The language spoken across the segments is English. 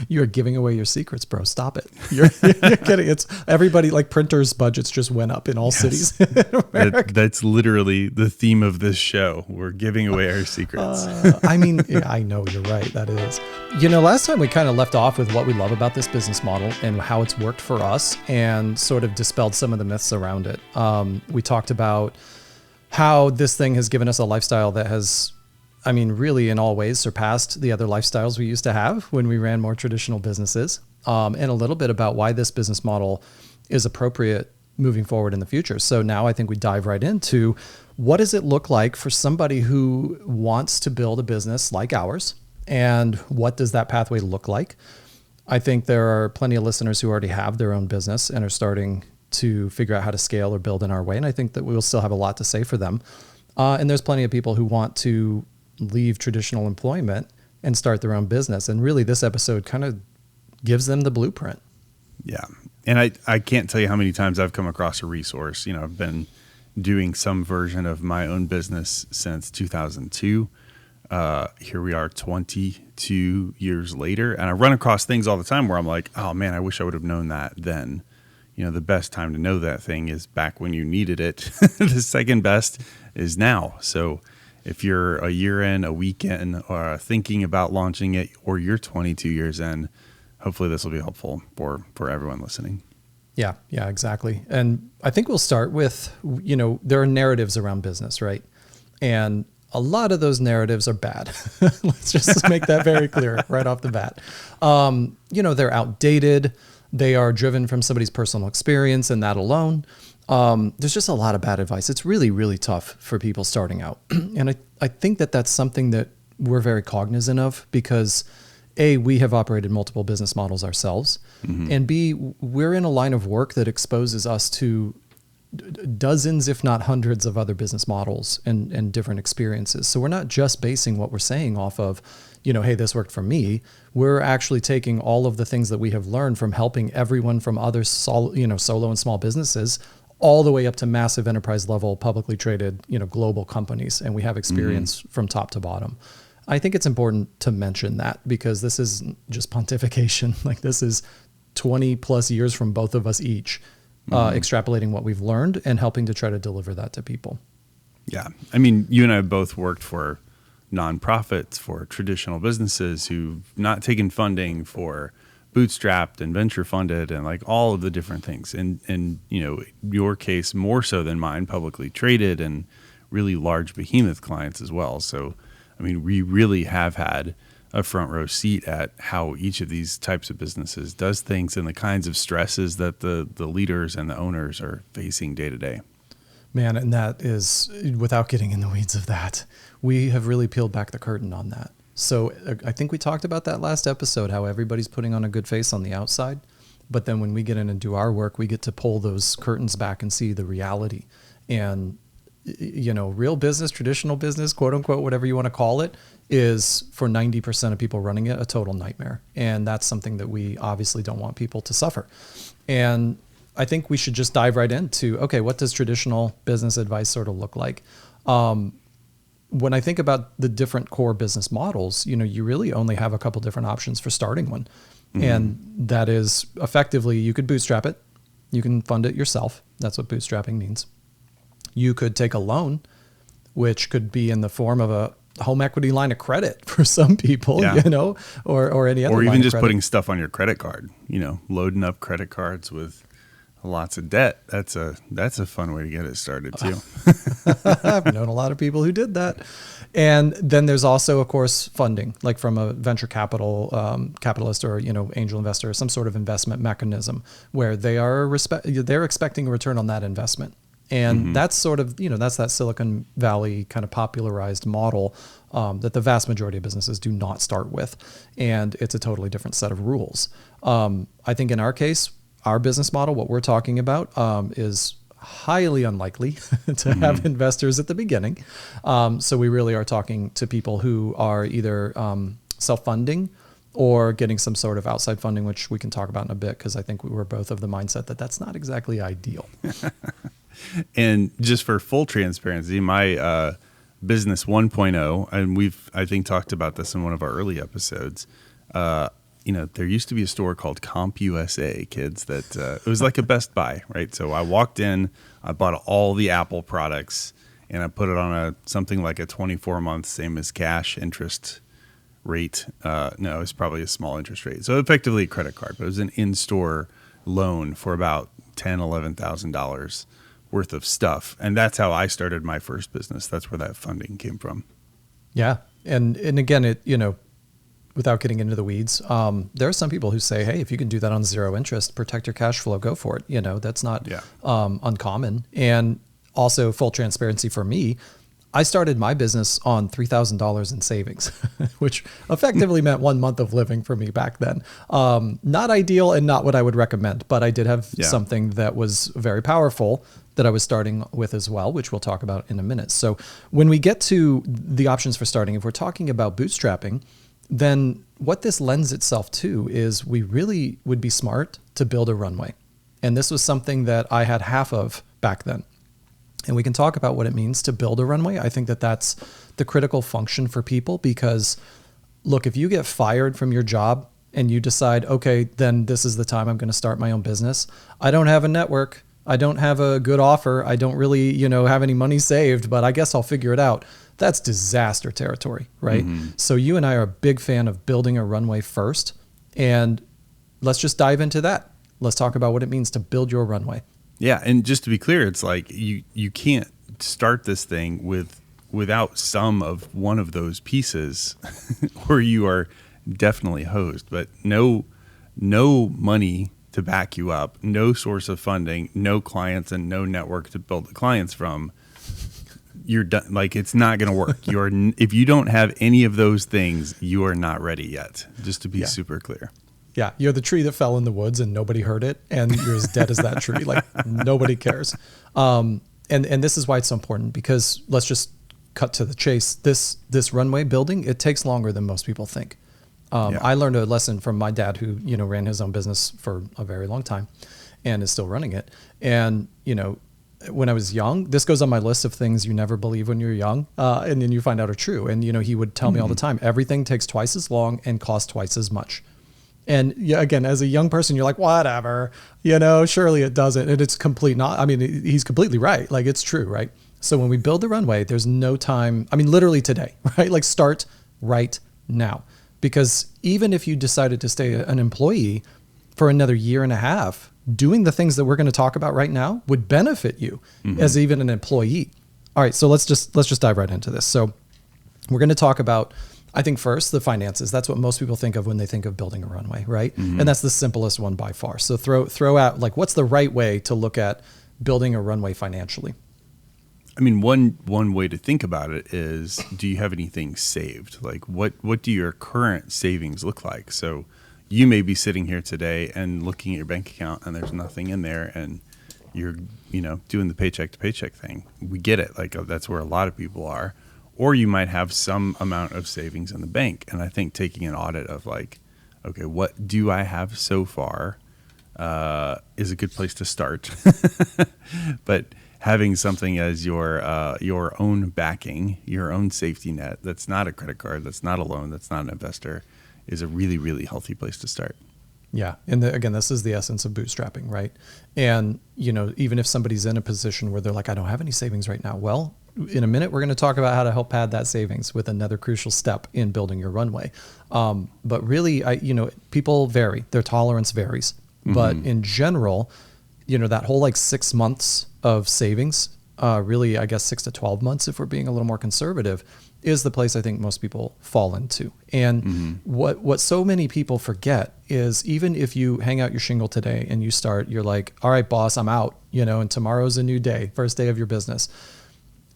You're giving away your secrets, bro. Stop it. You're kidding. It's everybody, like printers' budgets just went up in all cities in America. That's literally the theme of this show. We're giving away our secrets. I mean, yeah, I know you're right. That is. Last time we kind of left off with what we love about this business model and how it's worked for us and sort of dispelled some of the myths around it. We talked about how this thing has given us a lifestyle that has, really in all ways surpassed the other lifestyles we used to have when we ran more traditional businesses, and a little bit about why this business model is appropriate moving forward in the future. So now I think we dive right into what does it look like for somebody who wants to build a business like ours, and what does that pathway look like? I think there are plenty of listeners who already have their own business and are starting to figure out how to scale or build in our way. And I think that we'll still have a lot to say for them. And there's plenty of people who want to leave traditional employment and start their own business. And really this episode kind of gives them the blueprint. Yeah. And I can't tell you how many times I've come across a resource. I've been doing some version of my own business since 2002. Here we are 22 years later. And I run across things all the time where I'm like, oh man, I wish I would have known that then. The best time to know that thing is back when you needed it. The second best is now. So if you're a year in, a week in, or thinking about launching it, or you're 22 years in, hopefully this will be helpful for everyone listening. Yeah, exactly. And I think we'll start with, there are narratives around business, right? And a lot of those narratives are bad. Let's just make that very clear right off the bat. They're outdated. They are driven from somebody's personal experience and that alone. There's just a lot of bad advice. It's really, really tough for people starting out. And I think that that's something that we're very cognizant of because A, we have operated multiple business models ourselves. Mm-hmm. And B, we're in a line of work that exposes us to dozens, if not hundreds of other business models and different experiences. So we're not just basing what we're saying off of, hey, this worked for me. We're actually taking all of the things that we have learned from helping everyone from other solo and small businesses all the way up to massive enterprise level, publicly traded, global companies. And we have experience from top to bottom. I think it's important to mention that because this is just pontification. Like this is 20 plus years from both of us each. Extrapolating what we've learned and helping to try to deliver that to people. Yeah. You and I both worked for nonprofits, for traditional businesses who've not taken funding, for bootstrapped and venture funded and like all of the different things. And your case more so than mine, publicly traded and really large behemoth clients as well. So, we really have had a front row seat at how each of these types of businesses does things and the kinds of stresses that the leaders and the owners are facing day to day. Man, and that is, without getting in the weeds of that, we have really peeled back the curtain on that. So I think we talked about that last episode, how everybody's putting on a good face on the outside. But then when we get in and do our work, we get to pull those curtains back and see the reality. And real business, traditional business, quote unquote, whatever you want to call it, is for 90% of people running it a total nightmare. And that's something that we obviously don't want people to suffer. And I think we should just dive right into, okay, what does traditional business advice sort of look like? When I think about the different core business models, you really only have a couple different options for starting one. Mm-hmm. And that is effectively, you could bootstrap it. You can fund it yourself. That's what bootstrapping means. You could take a loan, which could be in the form of a home equity line of credit for some people, or any other. Or even just credit. putting stuff on your credit card, loading up credit cards with lots of debt. That's a fun way to get it started too. I've known a lot of people who did that. And then there's also, of course, funding, like from a venture capitalist or, angel investor, or some sort of investment mechanism where they're expecting a return on that investment. And that's sort of, that's that Silicon Valley kind of popularized model that the vast majority of businesses do not start with. And it's a totally different set of rules. I think in our case, our business model, what we're talking about is highly unlikely to have investors at the beginning. So we really are talking to people who are either self-funding or getting some sort of outside funding, which we can talk about in a bit, because I think we were both of the mindset that that's not exactly ideal. And just for full transparency, my business 1.0, and I think talked about this in one of our early episodes, there used to be a store called CompUSA, kids, that it was like a Best Buy, right? So I walked in, I bought all the Apple products, and I put it on something like a 24-month, same as cash interest rate. No, it's probably a small interest rate. So effectively a credit card, but it was an in-store loan for about $10,000, $11,000 worth of stuff. And that's how I started my first business. That's where that funding came from. Yeah. And again, without getting into the weeds, there are some people who say, hey, if you can do that on zero interest, protect your cash flow, go for it. That's not uncommon. And also, full transparency for me, I started my business on $3,000 in savings, which effectively meant 1 month of living for me back then. Not ideal and not what I would recommend, but I did have something that was very powerful that I was starting with as well, which we'll talk about in a minute. So when we get to the options for starting, if we're talking about bootstrapping, then what this lends itself to is we really would be smart to build a runway. And this was something that I had half of back then. And we can talk about what it means to build a runway. I think that that's the critical function for people because, look, if you get fired from your job and you decide, okay, then this is the time I'm going to start my own business. I don't have a network. I don't have a good offer. I don't really, have any money saved, but I guess I'll figure it out. That's disaster territory, right? Mm-hmm. So you and I are a big fan of building a runway first. And let's just dive into that. Let's talk about what it means to build your runway. Yeah, and just to be clear, it's like you can't start this thing without some of one of those pieces, or you are definitely hosed. But no money to back you up, no source of funding, no clients, and no network to build the clients from. You're done. Like, it's not going to work. If you don't have any of those things, you are not ready yet. Just to be super clear. Yeah, you're the tree that fell in the woods and nobody heard it, and you're as dead as that tree. Like, nobody cares. And this is why it's so important, because let's just cut to the chase. This runway building, it takes longer than most people think. I learned a lesson from my dad, who ran his own business for a very long time, and is still running it. And when I was young, this goes on my list of things you never believe when you're young, and then you find out are true. And he would tell me all the time, everything takes twice as long and costs twice as much. And again, as a young person, you're like, whatever, surely it doesn't. And it's he's completely right. Like, it's true, right? So when we build the runway, there's no time. Literally today, right? Like, start right now. Because even if you decided to stay an employee for another year and a half, doing the things that we're going to talk about right now would benefit you as even an employee. All right. So let's just dive right into this. So we're going to talk about, I think, first, the finances. That's what most people think of when they think of building a runway, right? Mm-hmm. And that's the simplest one by far. So throw out, like, what's the right way to look at building a runway financially? One way to think about it is, do you have anything saved? Like, what do your current savings look like? So you may be sitting here today and looking at your bank account and there's nothing in there, and you're, doing the paycheck to paycheck thing. We get it. Like, that's where a lot of people are. Or you might have some amount of savings in the bank. And I think taking an audit of, like, okay, what do I have so far is a good place to start. But having something as your own backing, your own safety net, that's not a credit card, that's not a loan, that's not an investor, is a really, really healthy place to start. Yeah. And again, this is the essence of bootstrapping, right? And, even if somebody's in a position where they're like, I don't have any savings right now. Well, in a minute, we're going to talk about how to help pad that savings with another crucial step in building your runway. But really, people vary. Their tolerance varies. Mm-hmm. But in general, that whole 6 months of savings, really, I guess 6 to 12 months, if we're being a little more conservative, is the place I think most people fall into. And what so many people forget is, even if you hang out your shingle today and you start, you're like, all right, boss, I'm out, and tomorrow's a new day, first day of your business.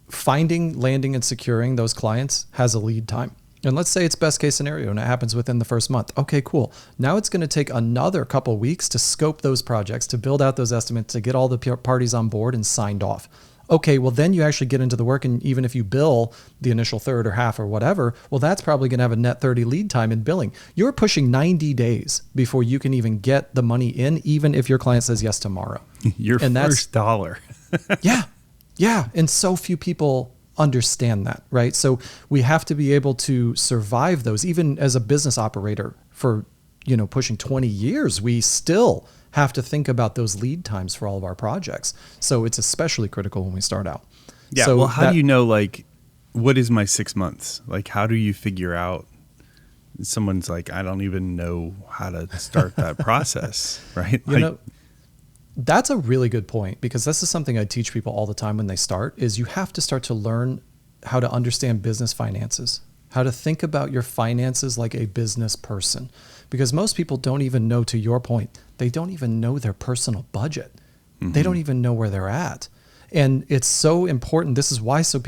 Finding, landing, and securing those clients has a lead time. And let's say it's best case scenario and it happens within the first month. Okay, cool. Now it's going to take another couple weeks to scope those projects, to build out those estimates, to get all the parties on board and signed off. Okay, well, then you actually get into the work, and even if you bill the initial third or half or whatever, well, that's probably going to have a net 30 lead time in billing. You're pushing 90 days before you can even get the money in, even if your client says yes tomorrow. Your first dollar. Yeah. And so few people understand that, right? So we have to be able to survive those, even as a business operator, for pushing 20 years, we still have to think about those lead times for all of our projects. So it's especially critical when we start out. Yeah. So well, how do you know, like, what is my 6 months? Like, how do you figure out someone's like, I don't even know how to start that process, right? That's a really good point, because this is something I teach people all the time when they start, is you have to start to learn how to understand business finances, how to think about your finances like a business person, because most people don't even know, to your point, they don't even know their personal budget. Mm-hmm. They don't even know where they're at. And it's so important. This is why so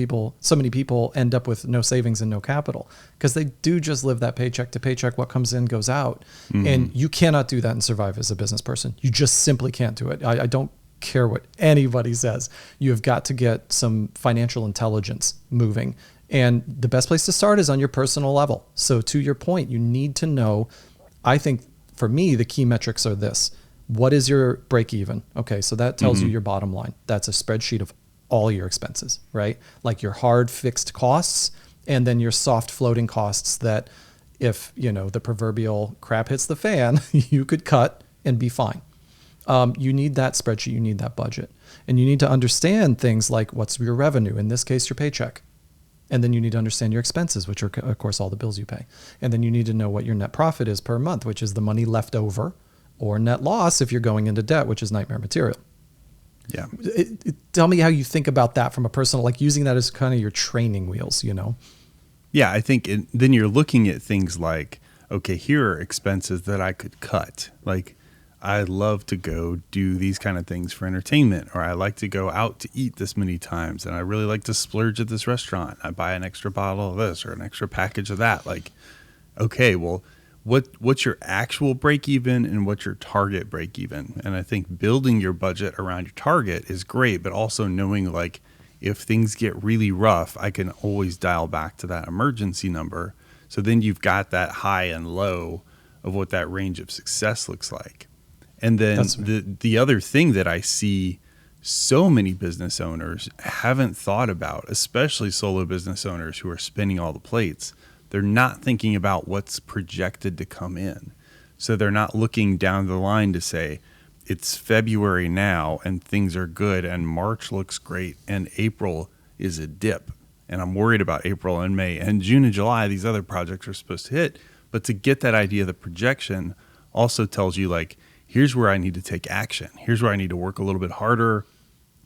many people end up with no savings and no capital, because they do just live that paycheck to paycheck. What comes in goes out. Mm-hmm. And you cannot do that and survive as a business person. You just simply can't do it. I don't care what anybody says. You have got to get some financial intelligence moving. And the best place to start is on your personal level. So to your point, you need to know, I think for me, the key metrics are this. What is your break even? Okay, so that tells you your bottom line. That's a spreadsheet of all your expenses, right? Like your hard fixed costs, and then your soft floating costs that if, the proverbial crap hits the fan, you could cut and be fine. You need that spreadsheet, you need that budget. And you need to understand things like what's your revenue, in this case, your paycheck. And then you need to understand your expenses, which are, of course, all the bills you pay. And then you need to know what your net profit is per month, which is the money left over, or net loss if you're going into debt, which is nightmare material. Yeah. Tell me how you think about that from a personal, like using that as kind of your training wheels, Yeah, I think then you're looking at things like, okay, here are expenses that I could cut. Like, I love to go do these kind of things for entertainment, or I like to go out to eat this many times, and I really like to splurge at this restaurant. I buy an extra bottle of this or an extra package of that. Like, okay, well, what's your actual break even and what's your target break even? And I think building your budget around your target is great, but also knowing, like, if things get really rough, I can always dial back to that emergency number. So then you've got that high and low of what that range of success looks like. And then the other thing that I see so many business owners haven't thought about, especially solo business owners who are spinning all the plates, they're not thinking about what's projected to come in. So they're not looking down the line to say, it's February now and things are good and March looks great and April is a dip. And I'm worried about April and May and June and July. These other projects are supposed to hit. But to get that idea, the projection also tells you, like, here's where I need to take action. Here's where I need to work a little bit harder.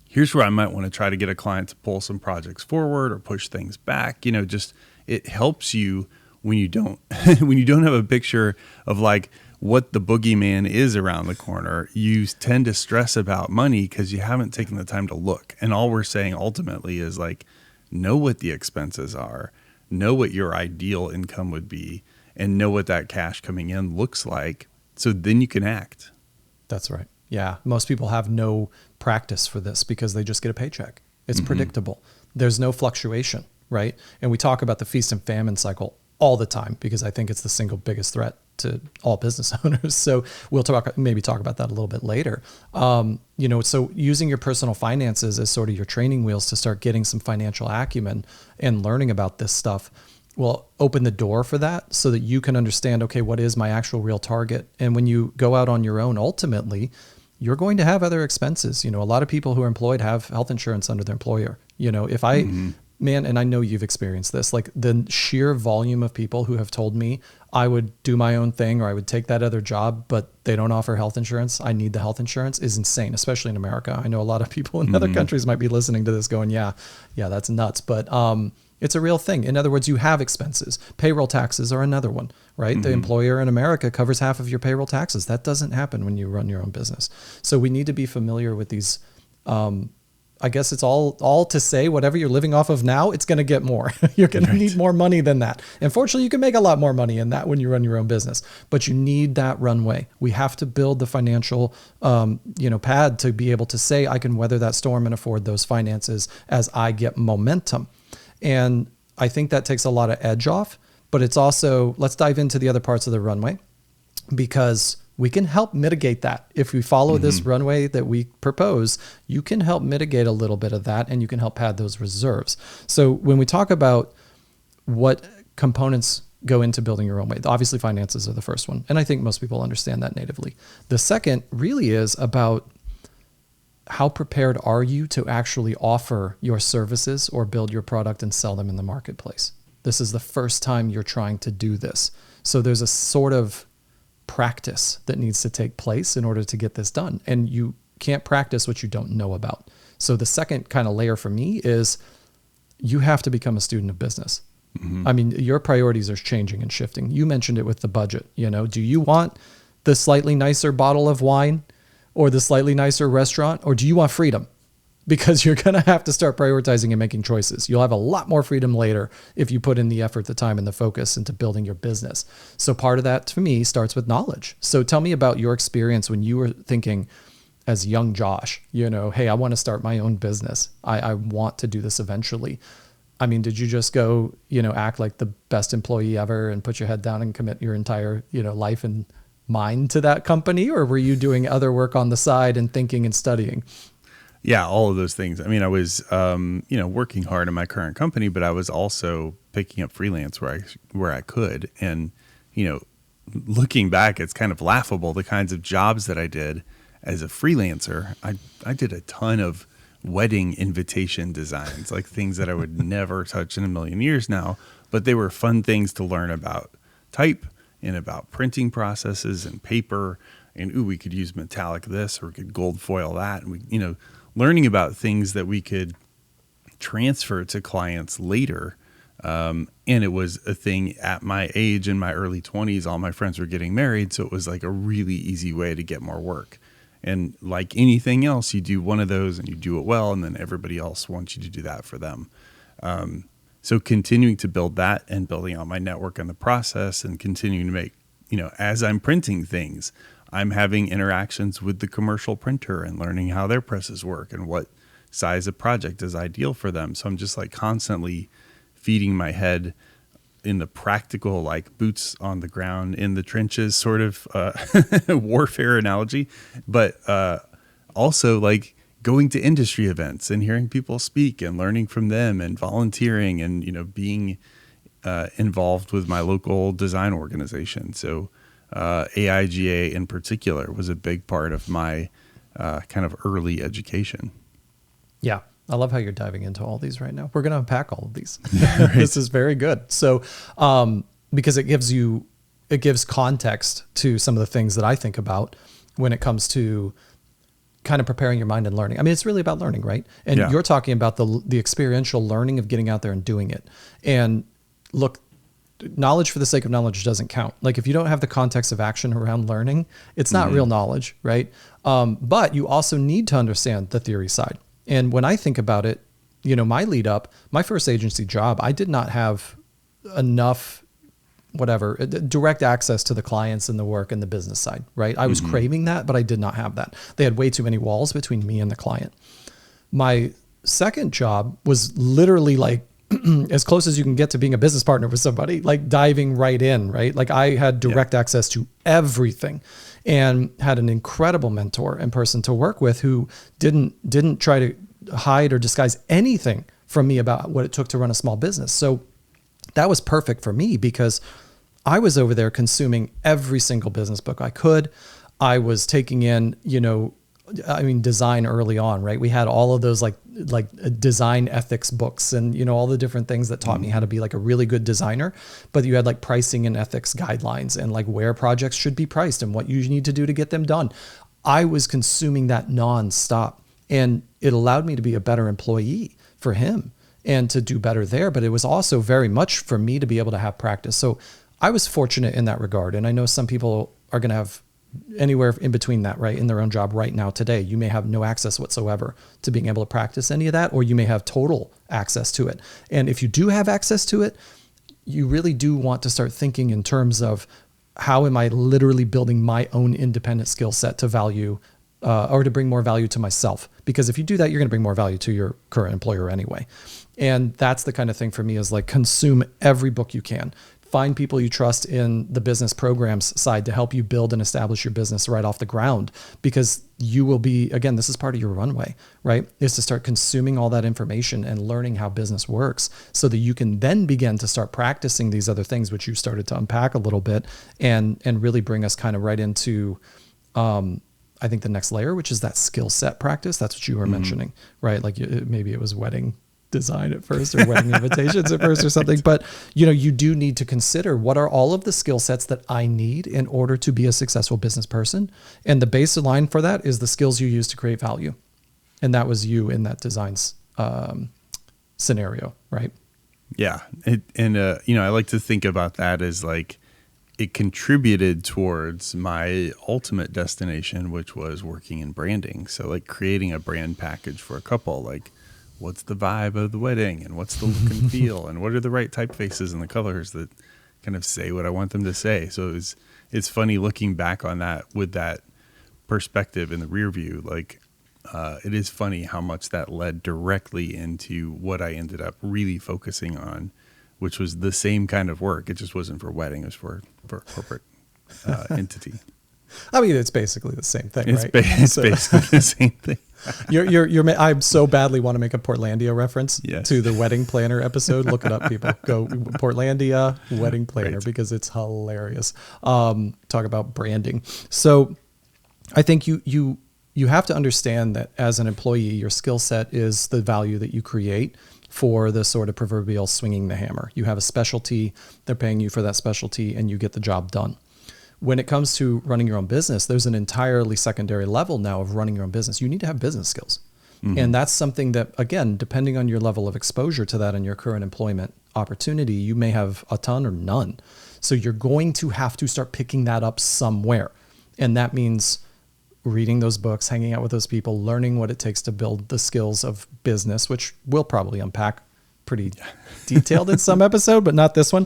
Here's where I might want to try to get a client to pull some projects forward or push things back. Just it helps you when you don't when you don't have a picture of, like, what the boogeyman is around the corner. You tend to stress about money because you haven't taken the time to look. And all we're saying ultimately is, like, know what the expenses are, know what your ideal income would be, and know what that cash coming in looks like. So then you can act. That's right. Yeah. Most people have no practice for this because they just get a paycheck. It's predictable. There's no fluctuation, right? And we talk about the Feast and Famine Cycle all the time because I think it's the single biggest threat to all business owners. So we'll maybe talk about that a little bit later. So using your personal finances as sort of your training wheels to start getting some financial acumen and learning about this stuff will open the door for that so that you can understand, okay, what is my actual real target? And when you go out on your own, ultimately, you're going to have other expenses. A lot of people who are employed have health insurance under their employer. If I, man, and I know you've experienced this, like the sheer volume of people who have told me I would do my own thing or I would take that other job, but they don't offer health insurance. I need the health insurance is insane, especially in America. I know a lot of people in other countries might be listening to this going, yeah, that's nuts. But, it's a real thing. In other words, you have expenses. Payroll taxes are another one, right? The employer in America covers half of your payroll taxes. That doesn't happen when you run your own business. So we need to be familiar with these. I guess it's all to say, whatever you're living off of now, it's going to get more. You're going to need more money than that. Unfortunately, you can make a lot more money in that when you run your own business, but you need that runway. We have to build the financial, pad to be able to say, I can weather that storm and afford those finances as I get momentum. And I think that takes a lot of edge off, but it's also, let's dive into the other parts of the runway because we can help mitigate that. If we follow this runway that we propose, you can help mitigate a little bit of that and you can help pad those reserves. So when we talk about what components go into building your own way. Obviously, finances are the first one. And I think most people understand that natively. The second really is about how prepared are you to actually offer your services or build your product and sell them in the marketplace? This is the first time you're trying to do this. So there's a sort of practice that needs to take place in order to get this done. And you can't practice what you don't know about. So the second kind of layer for me is you have to become a student of business. Mm-hmm. I mean, your priorities are changing and shifting. You mentioned it with the budget. Do you want the slightly nicer bottle of wine or the slightly nicer restaurant, or do you want freedom? Because you're going to have to start prioritizing and making choices. You'll have a lot more freedom later if you put in the effort, the time, and the focus into building your business. So part of that, to me, starts with knowledge. So tell me about your experience when you were thinking as young Josh, hey, I want to start my own business. I want to do this eventually. I mean, did you just go, act like the best employee ever and put your head down and commit your entire, life and mind to that company? Or were you doing other work on the side and thinking and studying? Yeah, all of those things. I mean, I was, working hard in my current company, but I was also picking up freelance where I could. And, looking back, it's kind of laughable, the kinds of jobs that I did as a freelancer. I did a ton of wedding invitation designs, like things that I would never touch in a million years now, but they were fun things to learn about type and about printing processes and paper. And, we could use metallic this, or we could gold foil that. And learning about things that we could transfer to clients later. And it was a thing at my age, in my early 20s, all my friends were getting married. So it was like a really easy way to get more work. And like anything else, you do one of those and you do it well, and then everybody else wants you to do that for them. So continuing to build that and building out my network in the process, and continuing to make, as I'm printing things, I'm having interactions with the commercial printer and learning how their presses work and what size of project is ideal for them. So I'm just like constantly feeding my head in the practical, like boots on the ground in the trenches sort of warfare analogy, but also like going to industry events and hearing people speak and learning from them and volunteering and, being involved with my local design organization. So AIGA in particular was a big part of my kind of early education. Yeah. I love how you're diving into all these right now. We're going to unpack all of these. Right. This is very good. So, because it gives context to some of the things that I think about when it comes to kind of preparing your mind and learning. I mean, it's really about learning, right? And you're talking about the experiential learning of getting out there and doing it. And look, knowledge for the sake of knowledge doesn't count. Like if you don't have the context of action around learning, it's not real knowledge, right? But you also need to understand the theory side. And when I think about it, my lead up, my first agency job, I did not have enough, direct access to the clients and the work and the business side, right? I was craving that, but I did not have that. They had way too many walls between me and the client. My second job was literally like as close as you can get to being a business partner with somebody, like diving right in, right? Like I had direct access to everything and had an incredible mentor and person to work with who didn't try to hide or disguise anything from me about what it took to run a small business. So that was perfect for me because I was over there consuming every single business book I could. I was taking in, design early on, right? We had all of those like design ethics books and, all the different things that taught me how to be like a really good designer, but you had like pricing and ethics guidelines and like where projects should be priced and what you need to do to get them done. I was consuming that nonstop, and it allowed me to be a better employee for him and to do better there. But it was also very much for me to be able to have practice. So I was fortunate in that regard. And I know some people are going to have anywhere in between that, right? In their own job right now today, you may have no access whatsoever to being able to practice any of that, or you may have total access to it. And if you do have access to it, you really do want to start thinking in terms of how am I literally building my own independent skill set to value or to bring more value to myself? Because if you do that, you're going to bring more value to your current employer anyway. And that's the kind of thing for me is like consume every book you can. find people you trust in the business programs side to help you build and establish your business right off the ground, because you will be, again, this is part of your runway, right? Is to start consuming all that information and learning how business works so that you can then begin to start practicing these other things, which you started to unpack a little bit and really bring us kind of right into, I think the next layer, which is that skill set practice. That's what you were mentioning, right? Like maybe it was wedding design at first or wedding invitations at first or something, but you do need to consider what are all of the skill sets that I need in order to be a successful business person. And the baseline for that is the skills you use to create value. And that was you in that designs scenario, right? Yeah. I like to think about that as like, it contributed towards my ultimate destination, which was working in branding. So like creating a brand package for a couple, like what's the vibe of the wedding and what's the look and feel and what are the right typefaces and the colors that kind of say what I want them to say. So it's funny looking back on that with that perspective in the rear view. Like it is funny how much that led directly into what I ended up really focusing on, which was the same kind of work. It just wasn't for wedding. It was for corporate entity. I mean, it's basically the same thing, right? It's basically the same thing. I so badly want to make a Portlandia reference to the wedding planner episode. Look it up, people. Go Portlandia wedding planner because it's hilarious. Talk about branding. So I think you have to understand that as an employee, your skill set is the value that you create for the sort of proverbial swinging the hammer. You have a specialty, they're paying you for that specialty, and you get the job done. When it comes to running your own business, there's an entirely secondary level now of running your own business. You need to have business skills. And that's something that, again, depending on your level of exposure to that and your current employment opportunity, you may have a ton or none. So you're going to have to start picking that up somewhere. And that means reading those books, hanging out with those people, learning what it takes to build the skills of business, which we'll probably unpack pretty detailed in some episode, but not this one.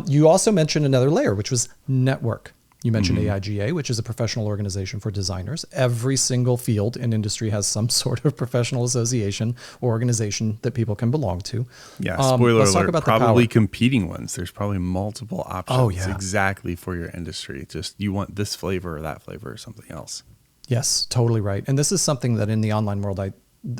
You also mentioned another layer, which was network. You mentioned AIGA, which is a professional organization for designers. Every single field and industry has some sort of professional association or organization that people can belong to. Yeah, spoiler alert, probably competing ones. There's probably multiple options exactly for your industry. Just you want this flavor or that flavor or something else. Yes, totally right. And this is something that in the online world,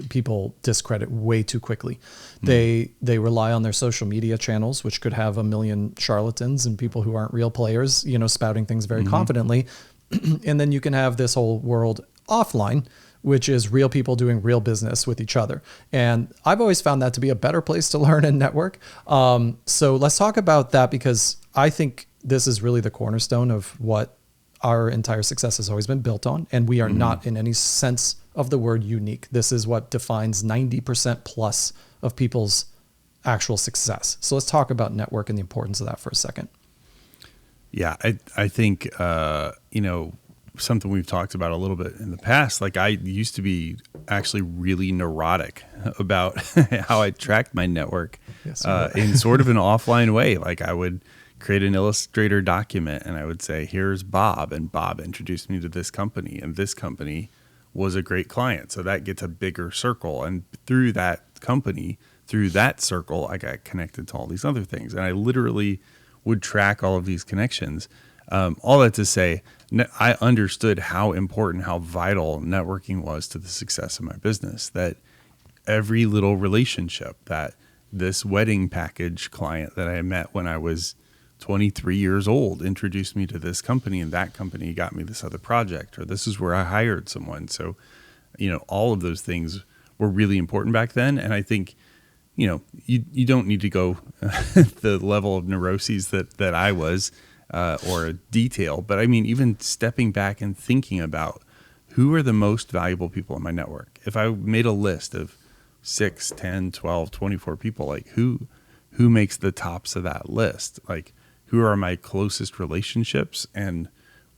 people discredit way too quickly. They rely on their social media channels, which could have a million charlatans and people who aren't real players, spouting things very confidently. And then you can have this whole world offline, which is real people doing real business with each other. And I've always found that to be a better place to learn and network. So let's talk about that, because I think this is really the cornerstone of what our entire success has always been built on. And we are not in any sense of the word unique. This is what defines 90% plus of people's actual success. So let's talk about network and the importance of that for a second. Yeah, I think, something we've talked about a little bit in the past, like I used to be actually really neurotic about how I tracked my network in sort of an offline way. Like I would create an Illustrator document and I would say, here's Bob, and Bob introduced me to this company, and this company was a great client. So that gets a bigger circle. And through that company, through that circle, I got connected to all these other things. And I literally would track all of these connections. All that to say, I understood how important, how vital networking was to the success of my business. That every little relationship, that this wedding package client that I met when I was 23 years old introduced me to this company, and that company got me this other project, or this is where I hired someone. So, all of those things were really important back then. And I think, you don't need to go the level of neuroses that I was, or a detail, but I mean, even stepping back and thinking about who are the most valuable people in my network. If I made a list of 6, 10, 12, 24 people, like who makes the tops of that list? Like, who are my closest relationships, and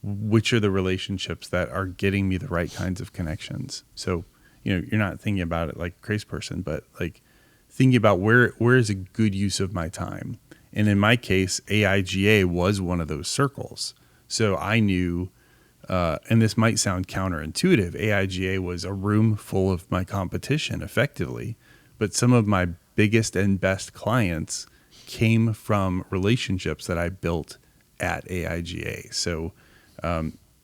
which are the relationships that are getting me the right kinds of connections? So, you're not thinking about it like a crazy person, but like thinking about where is a good use of my time. And in my case, AIGA was one of those circles. So I knew, and this might sound counterintuitive, AIGA was a room full of my competition effectively, but some of my biggest and best clients came from relationships that I built at AIGA. So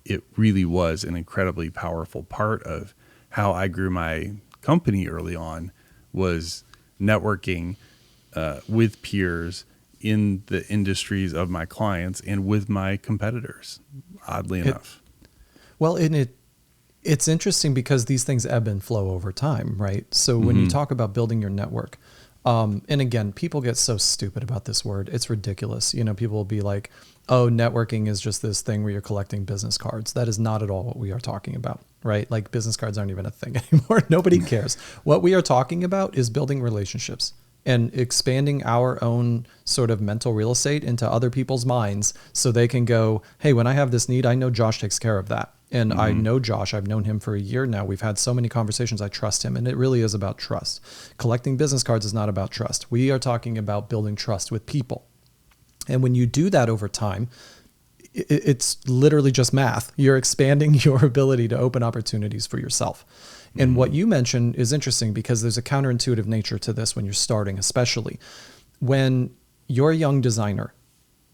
it really was an incredibly powerful part of how I grew my company early on, was networking with peers in the industries of my clients and with my competitors, oddly enough. Well, it's interesting because these things ebb and flow over time, right? So when you talk about building your network, and again, people get so stupid about this word. It's ridiculous. People will be like, oh, networking is just this thing where you're collecting business cards. That is not at all what we are talking about, right? Like business cards aren't even a thing anymore. Nobody cares. What we are talking about is building relationships and expanding our own sort of mental real estate into other people's minds so they can go, hey, when I have this need, I know Josh takes care of that. And I know Josh, I've known him for a year now. We've had so many conversations. I trust him. And it really is about trust. Collecting business cards is not about trust. We are talking about building trust with people. And when you do that over time, it's literally just math. You're expanding your ability to open opportunities for yourself. And what you mentioned is interesting because there's a counterintuitive nature to this when you're starting, especially when you're a young designer.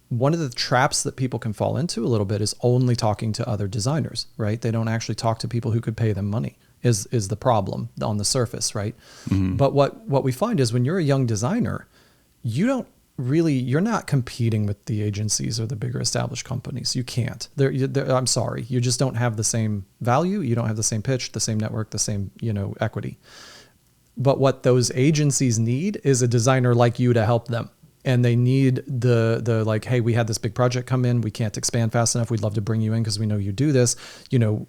One of the traps that people can fall into a little bit is only talking to other designers, right? They don't actually talk to people who could pay them money is the problem on the surface, right? But what we find is when you're a young designer, you're not competing with the agencies or the bigger established companies. You can't. I'm sorry. You just don't have the same value. You don't have the same pitch, the same network, the same, equity. But what those agencies need is a designer like you to help them. And they need the like, hey, we had this big project come in. We can't expand fast enough. We'd love to bring you in because we know you do this. You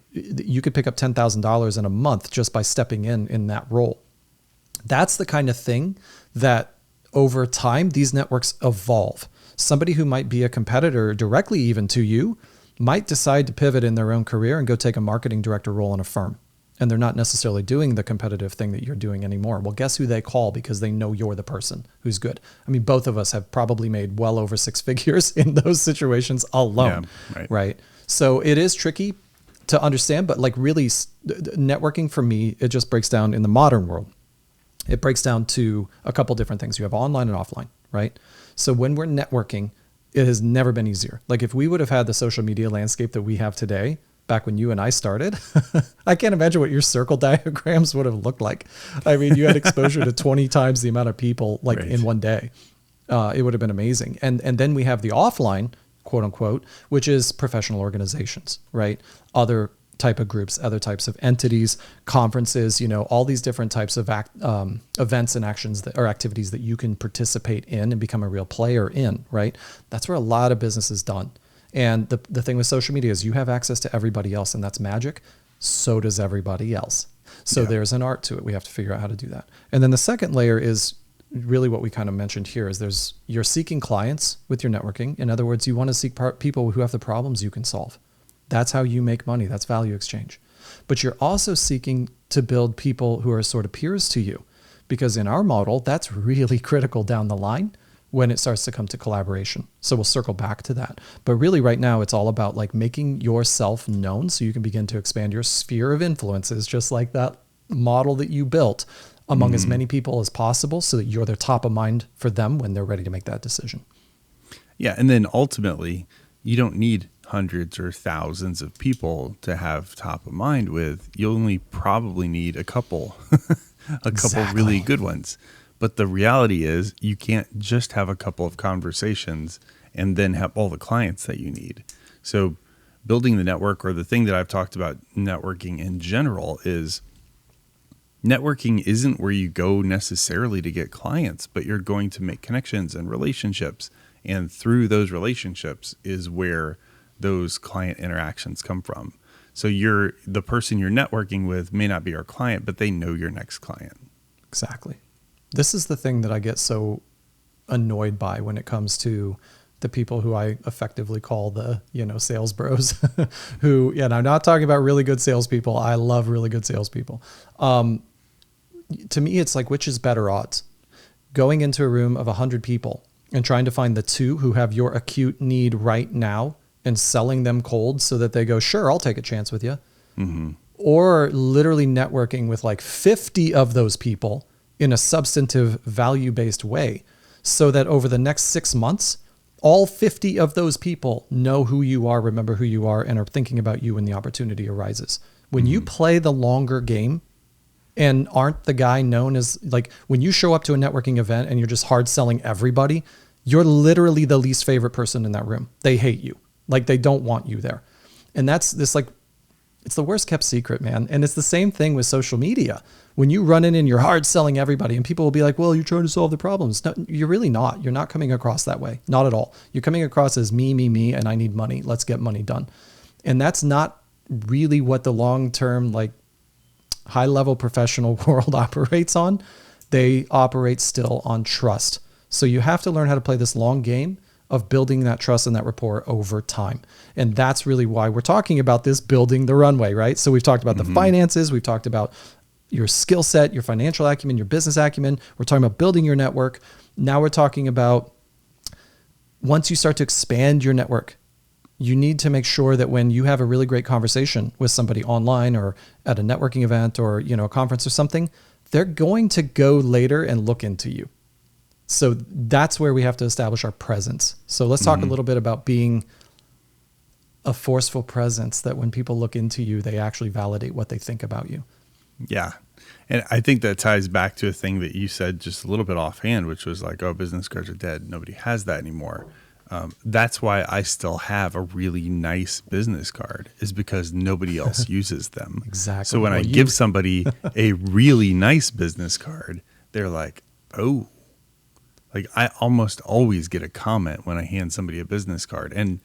could pick up $10,000 in a month just by stepping in that role. That's the kind of thing that over time, these networks evolve. Somebody who might be a competitor directly even to you might decide to pivot in their own career and go take a marketing director role in a firm. And they're not necessarily doing the competitive thing that you're doing anymore. Well, guess who they call because they know you're the person who's good. I mean, both of us have probably made well over six figures in those situations alone, right? So it is tricky to understand, but like really networking for me, it just breaks down in the modern world. It breaks down to a couple different things. You have online and offline, right? So when we're networking, it has never been easier. Like if we would have had the social media landscape that we have today, back when you and I started, I can't imagine what your circle diagrams would have looked like. I mean, you had exposure to 20 times the amount of people like in one day. It would have been amazing. And then we have the offline, quote unquote, which is professional organizations, right? Other type of groups, other types of entities, conferences, all these different types of events and actions or activities that you can participate in and become a real player in, right? That's where a lot of business is done. And the thing with social media is you have access to everybody else, and that's magic. So does everybody else. So there's an art to it. We have to figure out how to do that. And then the second layer is really what we kind of mentioned here is you're seeking clients with your networking. In other words, you want to seek people who have the problems you can solve. That's how you make money. That's value exchange. But you're also seeking to build people who are sort of peers to you, because in our model, that's really critical down the line when it starts to come to collaboration. So we'll circle back to that. But really right now, it's all about like making yourself known so you can begin to expand your sphere of influences, just like that model that you built among as many people as possible so that you're their top of mind for them when they're ready to make that decision. Yeah. And then ultimately, you don't need hundreds or thousands of people to have top of mind with. You only probably need a couple, couple really good ones. But the reality is you can't just have a couple of conversations and then have all the clients that you need. So building the network, or the thing that I've talked about networking in general, is networking isn't where you go necessarily to get clients, but you're going to make connections and relationships. And through those relationships is where those client interactions come from. So the person you're networking with may not be your client, but they know your next client. Exactly. This is the thing that I get so annoyed by when it comes to the people who I effectively call the, sales bros who, and I'm not talking about really good salespeople. I love really good salespeople. To me, it's like, which is better odds? Going into a room of 100 people and trying to find the two who have your acute need right now and selling them cold so that they go, sure, I'll take a chance with you. Mm-hmm. Or literally networking with like 50 of those people in a substantive value-based way so that over the next 6 months, all 50 of those people know who you are, remember who you are, and are thinking about you when the opportunity arises. When you play the longer game and aren't the guy known as, like, when you show up to a networking event and you're just hard selling everybody, you're literally the least favorite person in that room. They hate you. Like, they don't want you there. And that's this, like, it's the worst kept secret, man. And it's the same thing with social media. When you run in and you're hard selling everybody, and people will be like, well, you're trying to solve the problems. No, you're really not. You're not coming across that way. Not at all. You're coming across as me, and I need money. Let's get money done. And that's not really what the long-term, like, high-level professional world operates on. They operate still on trust. So you have to learn how to play this long game of building that trust and that rapport over time. And that's really why we're talking about this, building the runway, right? So we've talked about the finances. We've talked about your skill set, your financial acumen, your business acumen. We're talking about building your network. Now we're talking about once you start to expand your network, you need to make sure that when you have a really great conversation with somebody online or at a networking event or, you know, a conference or something, they're going to go later and look into you. So that's where we have to establish our presence. So let's talk a little bit about being a forceful presence that when people look into you, they actually validate what they think about you. Yeah. And I think that ties back to a thing that you said just a little bit offhand, which was like, oh, business cards are dead. Nobody has that anymore. That's why I still have a really nice business card, is because nobody else uses them. Exactly. So when I give somebody a really nice business card, they're like, oh, like I almost always get a comment when I hand somebody a business card. And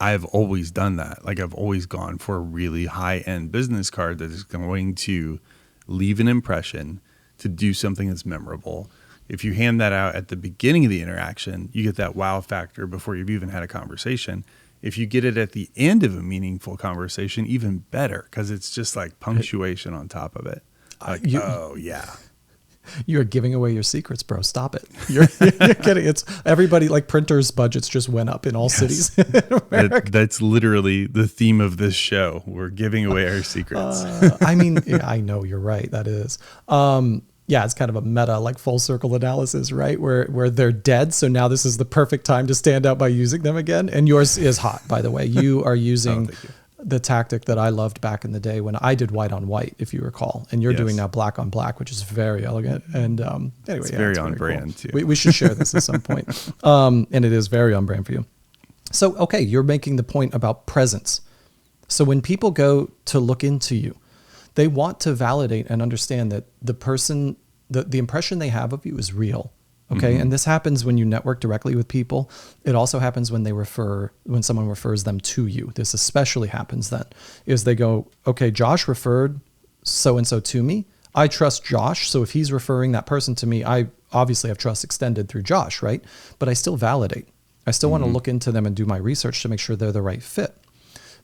I've always done that. Like, I've always gone for a really high-end business card that is going to leave an impression, to do something that's memorable. If you hand that out at the beginning of the interaction, you get that wow factor before you've even had a conversation. If you get it at the end of a meaningful conversation, even better, because it's just like punctuation on top of it. Like, oh, yeah. You're giving away your secrets, bro. Stop it. You're kidding. It's everybody, like, printers' budgets just went up in all cities in America. That's literally the theme of this show. We're giving away our secrets. I mean, yeah, I know you're right. That is. Yeah, it's kind of a meta, like, full circle analysis, right? Where they're dead. So now this is the perfect time to stand out by using them again. And yours is hot, by the way. You are using the tactic that I loved back in the day when I did white on white, if you recall. And you're doing now black on black, which is very elegant. And anyway, it's very on brand, cool. too. We should share this at some point. And it is very on brand for you. So, okay, you're making the point about presence. So when people go to look into you, they want to validate and understand that the person, the impression they have of you is real. Okay. And this happens when you network directly with people. It also happens when when someone refers them to you. This especially happens then, is they go, okay, Josh referred so-and-so to me. I trust Josh. So if he's referring that person to me, I obviously have trust extended through Josh, right? But I still validate. I still want to look into them and do my research to make sure they're the right fit.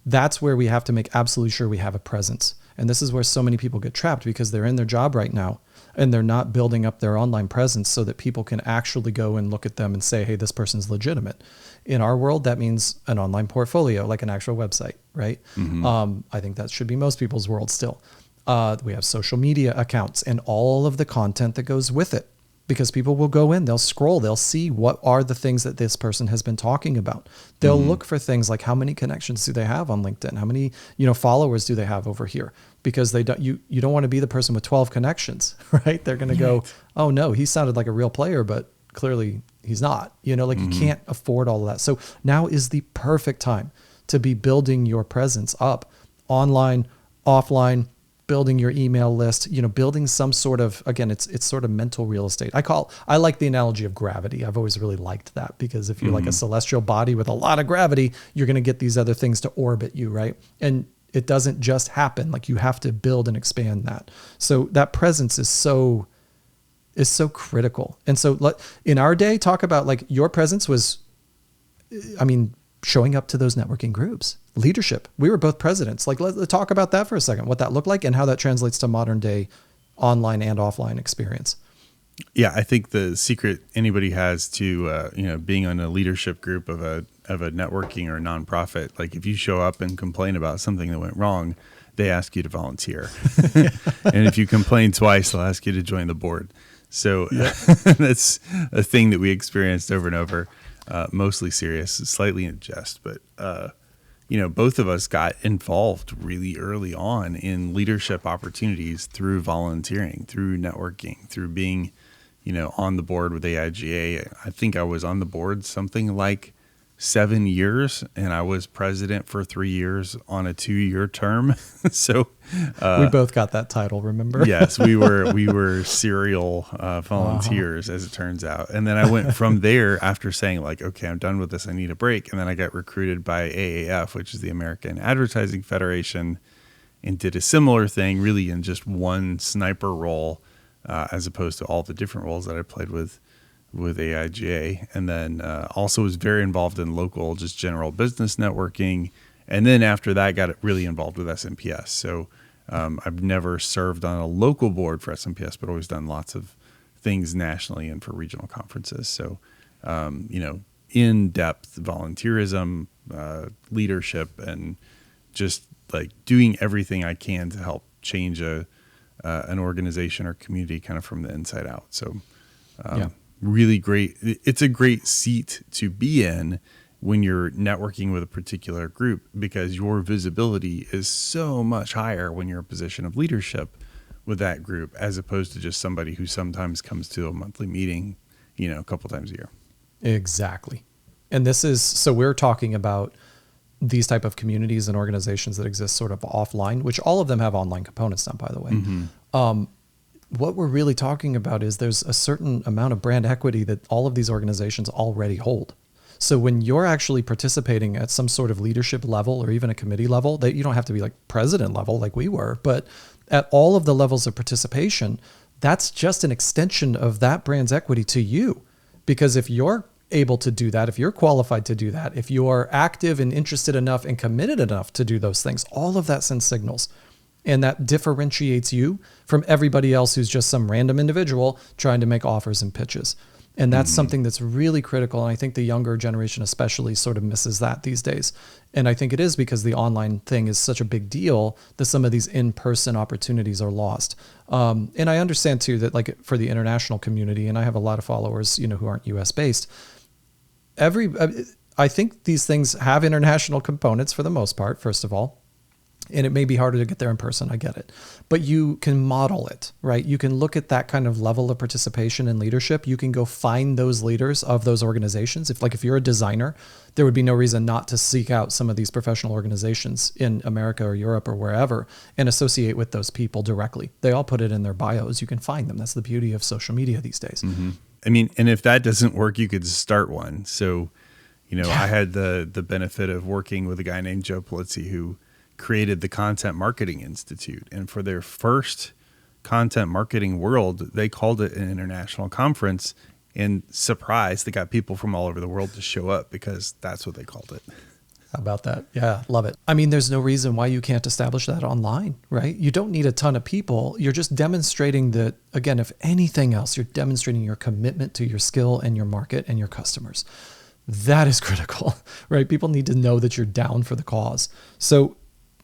That's where we have to make absolutely sure we have a presence. And this is where so many people get trapped, because they're in their job right now and they're not building up their online presence so that people can actually go and look at them and say, hey, this person's legitimate. In our world, that means an online portfolio, like an actual website, right? I think that should be most people's world still. We have social media accounts and all of the content that goes with it, because people will go in, they'll scroll, they'll see what are the things that this person has been talking about. They'll look for things like, how many connections do they have on LinkedIn? How many, followers do they have over here? Because they don't, you don't want to be the person with 12 connections, right? They're going to go, oh no, he sounded like a real player, but clearly he's not, you can't afford all of that. So now is the perfect time to be building your presence up online, offline, building your email list, building some sort of, again, it's sort of mental real estate. I like the analogy of gravity. I've always really liked that, because if you're like a celestial body with a lot of gravity, you're going to get these other things to orbit you, right? And it doesn't just happen. Like, you have to build and expand that. So that presence is so critical. And so in our day, talk about, like, your presence was, showing up to those networking groups, leadership. We were both presidents. Like, let's talk about that for a second, what that looked like and how that translates to modern day online and offline experience. Yeah, I think the secret anybody has to being on a leadership group of a networking or a nonprofit, like, if you show up and complain about something that went wrong, they ask you to volunteer. And if you complain twice, they'll ask you to join the board. So that's a thing that we experienced over and over, mostly serious, slightly in jest. But, both of us got involved really early on in leadership opportunities through volunteering, through networking, through being, on the board with AIGA. I think I was on the board something like 7 years, and I was president for 3 years on a 2-year term. So we both got that title, remember? Yes, we were serial volunteers, as it turns out. And then I went from there after saying like, okay, I'm done with this. I need a break. And then I got recruited by AAF, which is the American Advertising Federation, and did a similar thing, really in just one sniper role, as opposed to all the different roles that I played with AIGA. And then also was very involved in local, just general business networking. And then after that, got really involved with SMPS. So I've never served on a local board for SMPS, but always done lots of things nationally and for regional conferences. So, in-depth volunteerism, leadership, and just like doing everything I can to help change an organization or community kind of from the inside out. So, really great. It's a great seat to be in when you're networking with a particular group, because your visibility is so much higher when you're in a position of leadership with that group, as opposed to just somebody who sometimes comes to a monthly meeting, a couple times a year. Exactly. And so we're talking about these type of communities and organizations that exist sort of offline, which all of them have online components now, by the way. Mm-hmm. What we're really talking about is there's a certain amount of brand equity that all of these organizations already hold. So when you're actually participating at some sort of leadership level or even a committee level, that you don't have to be like president level like we were, but at all of the levels of participation, that's just an extension of that brand's equity to you. Because if you're able to do that, if you're qualified to do that, if you're active and interested enough and committed enough to do those things, all of that sends signals. And that differentiates you from everybody else who's just some random individual trying to make offers and pitches. And that's something that's really critical. And I think the younger generation especially sort of misses that these days. And I think it is because the online thing is such a big deal that some of these in-person opportunities are lost. And I understand too that like for the international community, and I have a lot of followers, who aren't US based, I think these things have international components for the most part, first of all. And it may be harder to get there in person. I get it. But you can model it, right? You can look at that kind of level of participation and leadership. You can go find those leaders of those organizations. If you're a designer, there would be no reason not to seek out some of these professional organizations in America or Europe or wherever and associate with those people directly. They all put it in their bios. You can find them. That's the beauty of social media these days. Mm-hmm. I mean, and if that doesn't work, you could start one. So, I had the benefit of working with a guy named Joe Polizzi who created the Content Marketing Institute. And for their first content marketing world, they called it an international conference, and surprise, they got people from all over the world to show up because that's what they called it. How about that? Yeah, love it. I mean, there's no reason why you can't establish that online, right? You don't need a ton of people. You're just demonstrating that, again, if anything else, you're demonstrating your commitment to your skill and your market and your customers. That is critical, right? People need to know that you're down for the cause. So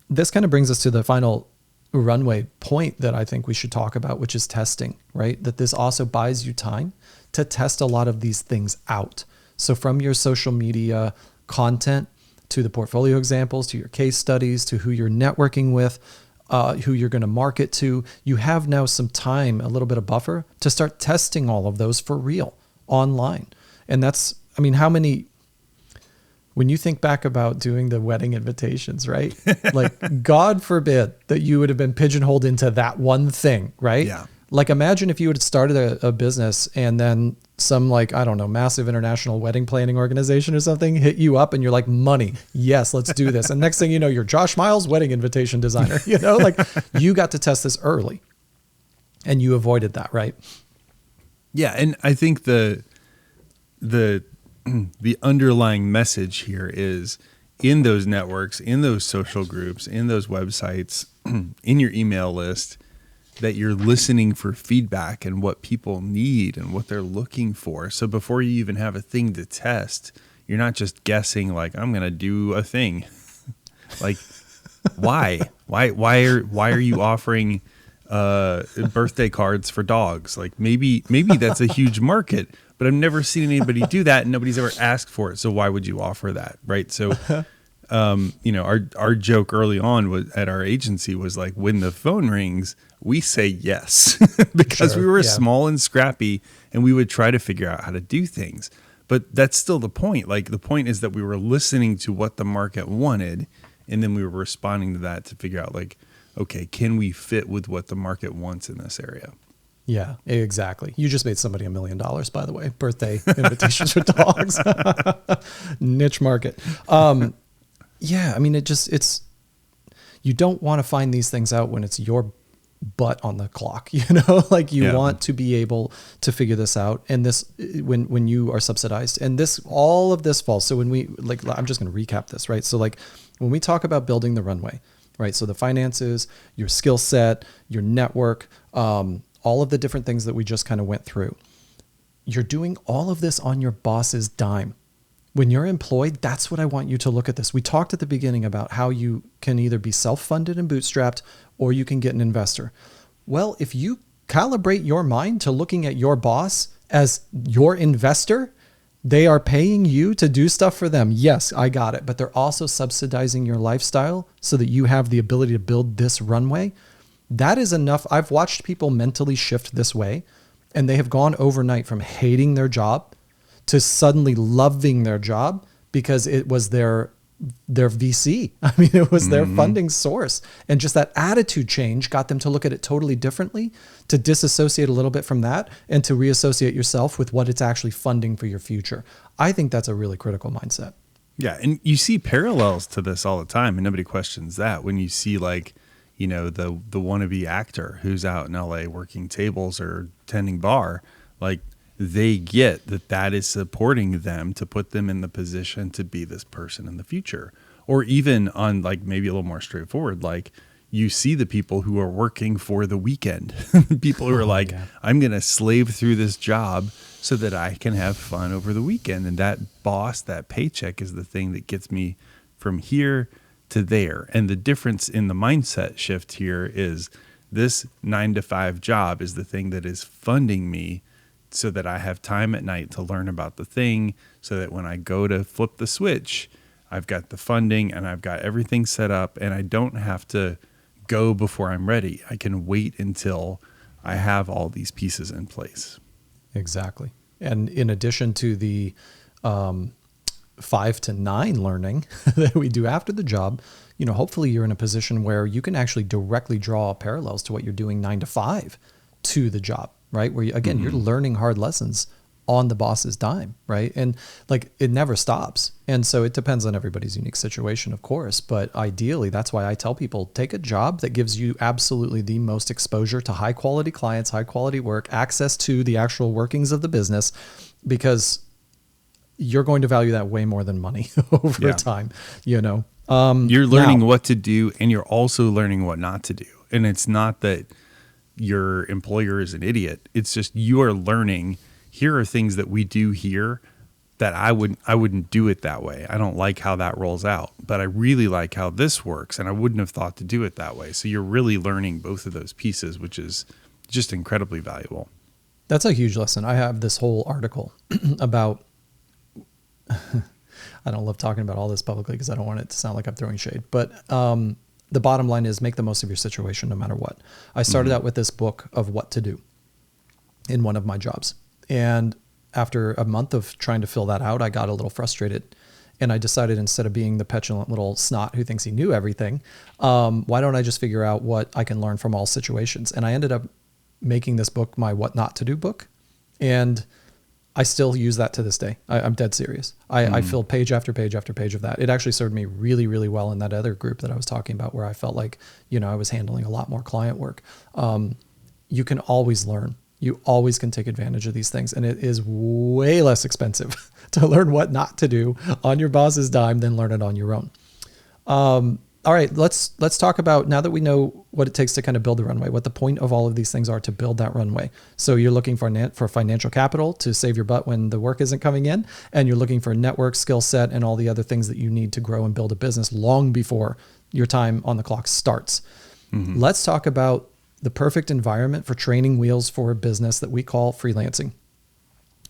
this kind of brings us to the final runway point that I think we should talk about, which is testing, right? That this also buys you time to test a lot of these things out. So from your social media content to the portfolio examples, to your case studies, to who you're networking with, who you're going to market to, you have now some time, a little bit of buffer to start testing all of those for real online. And when you think back about doing the wedding invitations, right? Like, God forbid that you would have been pigeonholed into that one thing, right? Yeah. Like, imagine if you had started a business and then some massive international wedding planning organization or something hit you up and you're like, money. Yes, let's do this. And next thing you know, you're Josh Miles, wedding invitation designer, you got to test this early and you avoided that, right? Yeah. And I think the underlying message here is in those networks, in those social groups, in those websites, in your email list, that you're listening for feedback and what people need and what they're looking for. So before you even have a thing to test, you're not just guessing like, I'm going to do a thing. Like, why are you offering birthday cards for dogs. Like maybe that's a huge market, but I've never seen anybody do that, and nobody's ever asked for it. So why would you offer that, right? So, our joke early on was at our agency was like, when the phone rings, we say yes because we were small and scrappy, and we would try to figure out how to do things. But that's still the point. Like the point is that we were listening to what the market wanted, and then we were responding to that to figure out like, okay, can we fit with what the market wants in this area? Yeah, exactly. You just made somebody $1 million, by the way. Birthday invitations for dogs. Niche market. Yeah, I mean, it's you don't want to find these things out when it's your butt on the clock, like you want to be able to figure this out. And this, when you are subsidized, and all of this falls. So when I'm just going to recap this, right? So like when we talk about building the runway, right? So the finances, your skill set, your network, all of the different things that we just kind of went through, you're doing all of this on your boss's dime. When you're employed, that's what I want you to look at this. We talked at the beginning about how you can either be self-funded and bootstrapped, or you can get an investor. Well, if you calibrate your mind to looking at your boss as your investor, they are paying you to do stuff for them. Yes, I got it. But they're also subsidizing your lifestyle so that you have the ability to build this runway. That is enough. I've watched people mentally shift this way, and they have gone overnight from hating their job to suddenly loving their job because it was their VC. I mean, it was their funding source. And just that attitude change got them to look at it totally differently, to disassociate a little bit from that, and to reassociate yourself with what it's actually funding for your future. I think that's a really critical mindset. Yeah. And you see parallels to this all the time, and nobody questions that. When you see like, the wannabe actor who's out in LA working tables or tending bar, like, they get that is supporting them to put them in the position to be this person in the future. Or even on like maybe a little more straightforward, like you see the people who are working for the weekend, people who are like, I'm going to slave through this job so that I can have fun over the weekend. And that boss, that paycheck is the thing that gets me from here to there. And the difference in the mindset shift here is this 9-to-5 job is the thing that is funding me so that I have time at night to learn about the thing, so that when I go to flip the switch, I've got the funding and I've got everything set up, and I don't have to go before I'm ready. I can wait until I have all these pieces in place. Exactly. And in addition to the 5 to 9 learning that we do after the job, hopefully you're in a position where you can actually directly draw parallels to what you're doing 9 to 5 to the job. Right? Where you're learning hard lessons on the boss's dime, right? And like it never stops. And so it depends on everybody's unique situation, of course. But ideally, that's why I tell people, take a job that gives you absolutely the most exposure to high quality clients, high quality work, access to the actual workings of the business, because you're going to value that way more than money over time, You're learning what to do, and you're also learning what not to do. And it's not that your employer is an idiot. It's just you are learning, here are things that we do here that I wouldn't do it that way. I don't like how that rolls out, but I really like how this works, and I wouldn't have thought to do it that way. So you're really learning both of those pieces, which is just incredibly valuable. That's a huge lesson. I have this whole article about I don't love talking about all this publicly because I don't want it to sound like I'm throwing shade, but the bottom line is make the most of your situation no matter what. I started out with this book of what to do in one of my jobs. And after a month of trying to fill that out, I got a little frustrated. And I decided, instead of being the petulant little snot who thinks he knew everything, why don't I just figure out what I can learn from all situations? And I ended up making this book my what not to do book. And I still use that to this day. I'm dead serious. I filled page after page after page of that. It actually served me really, really well in that other group that I was talking about, where I felt like, I was handling a lot more client work. You can always learn. You always can take advantage of these things. And it is way less expensive to learn what not to do on your boss's dime than learn it on your own. All right, let's talk about, now that we know what it takes to kind of build the runway, what the point of all of these things are to build that runway. So you're looking for financial capital to save your butt when the work isn't coming in, and you're looking for network, skill set, and all the other things that you need to grow and build a business long before your time on the clock starts. Let's talk about the perfect environment for training wheels for a business that we call freelancing.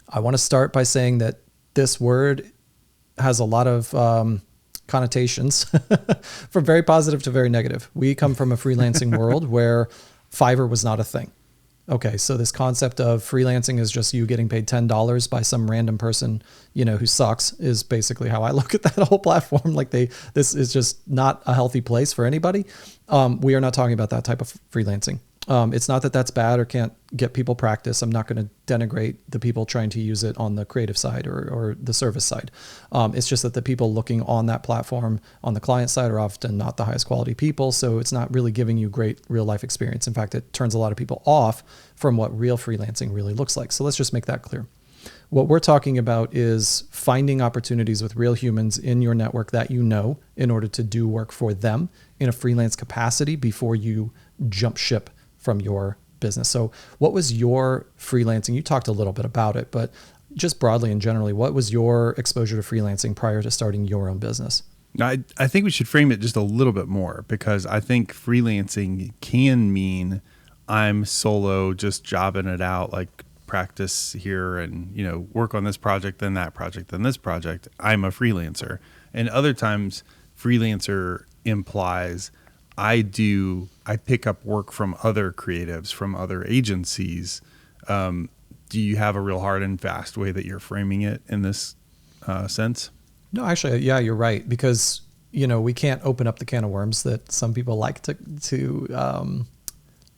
I want to start by saying that this word has a lot of connotations from very positive to very negative. We come from a freelancing world where Fiverr was not a thing. Okay, so this concept of freelancing is just you getting paid $10 by some random person, who sucks, is basically how I look at that whole platform. Like this is just not a healthy place for anybody. We are not talking about that type of freelancing. It's not that that's bad or can't get people practice. I'm not going to denigrate the people trying to use it on the creative side or the service side. It's just that the people looking on that platform on the client side are often not the highest quality people. So it's not really giving you great real life experience. In fact, it turns a lot of people off from what real freelancing really looks like. So let's just make that clear. What we're talking about is finding opportunities with real humans in your network that in order to do work for them in a freelance capacity before you jump ship from your business. So what was your freelancing? You talked a little bit about it, but just broadly and generally, what was your exposure to freelancing prior to starting your own business? I think we should frame it just a little bit more, because I think freelancing can mean I'm solo, just jobbing it out, like practice here and, work on this project, then that project, then this project. I'm a freelancer. And other times freelancer implies I pick up work from other creatives, from other agencies. Do you have a real hard and fast way that you're framing it in this sense? No, actually, yeah, you're right. Because, we can't open up the can of worms that some people like to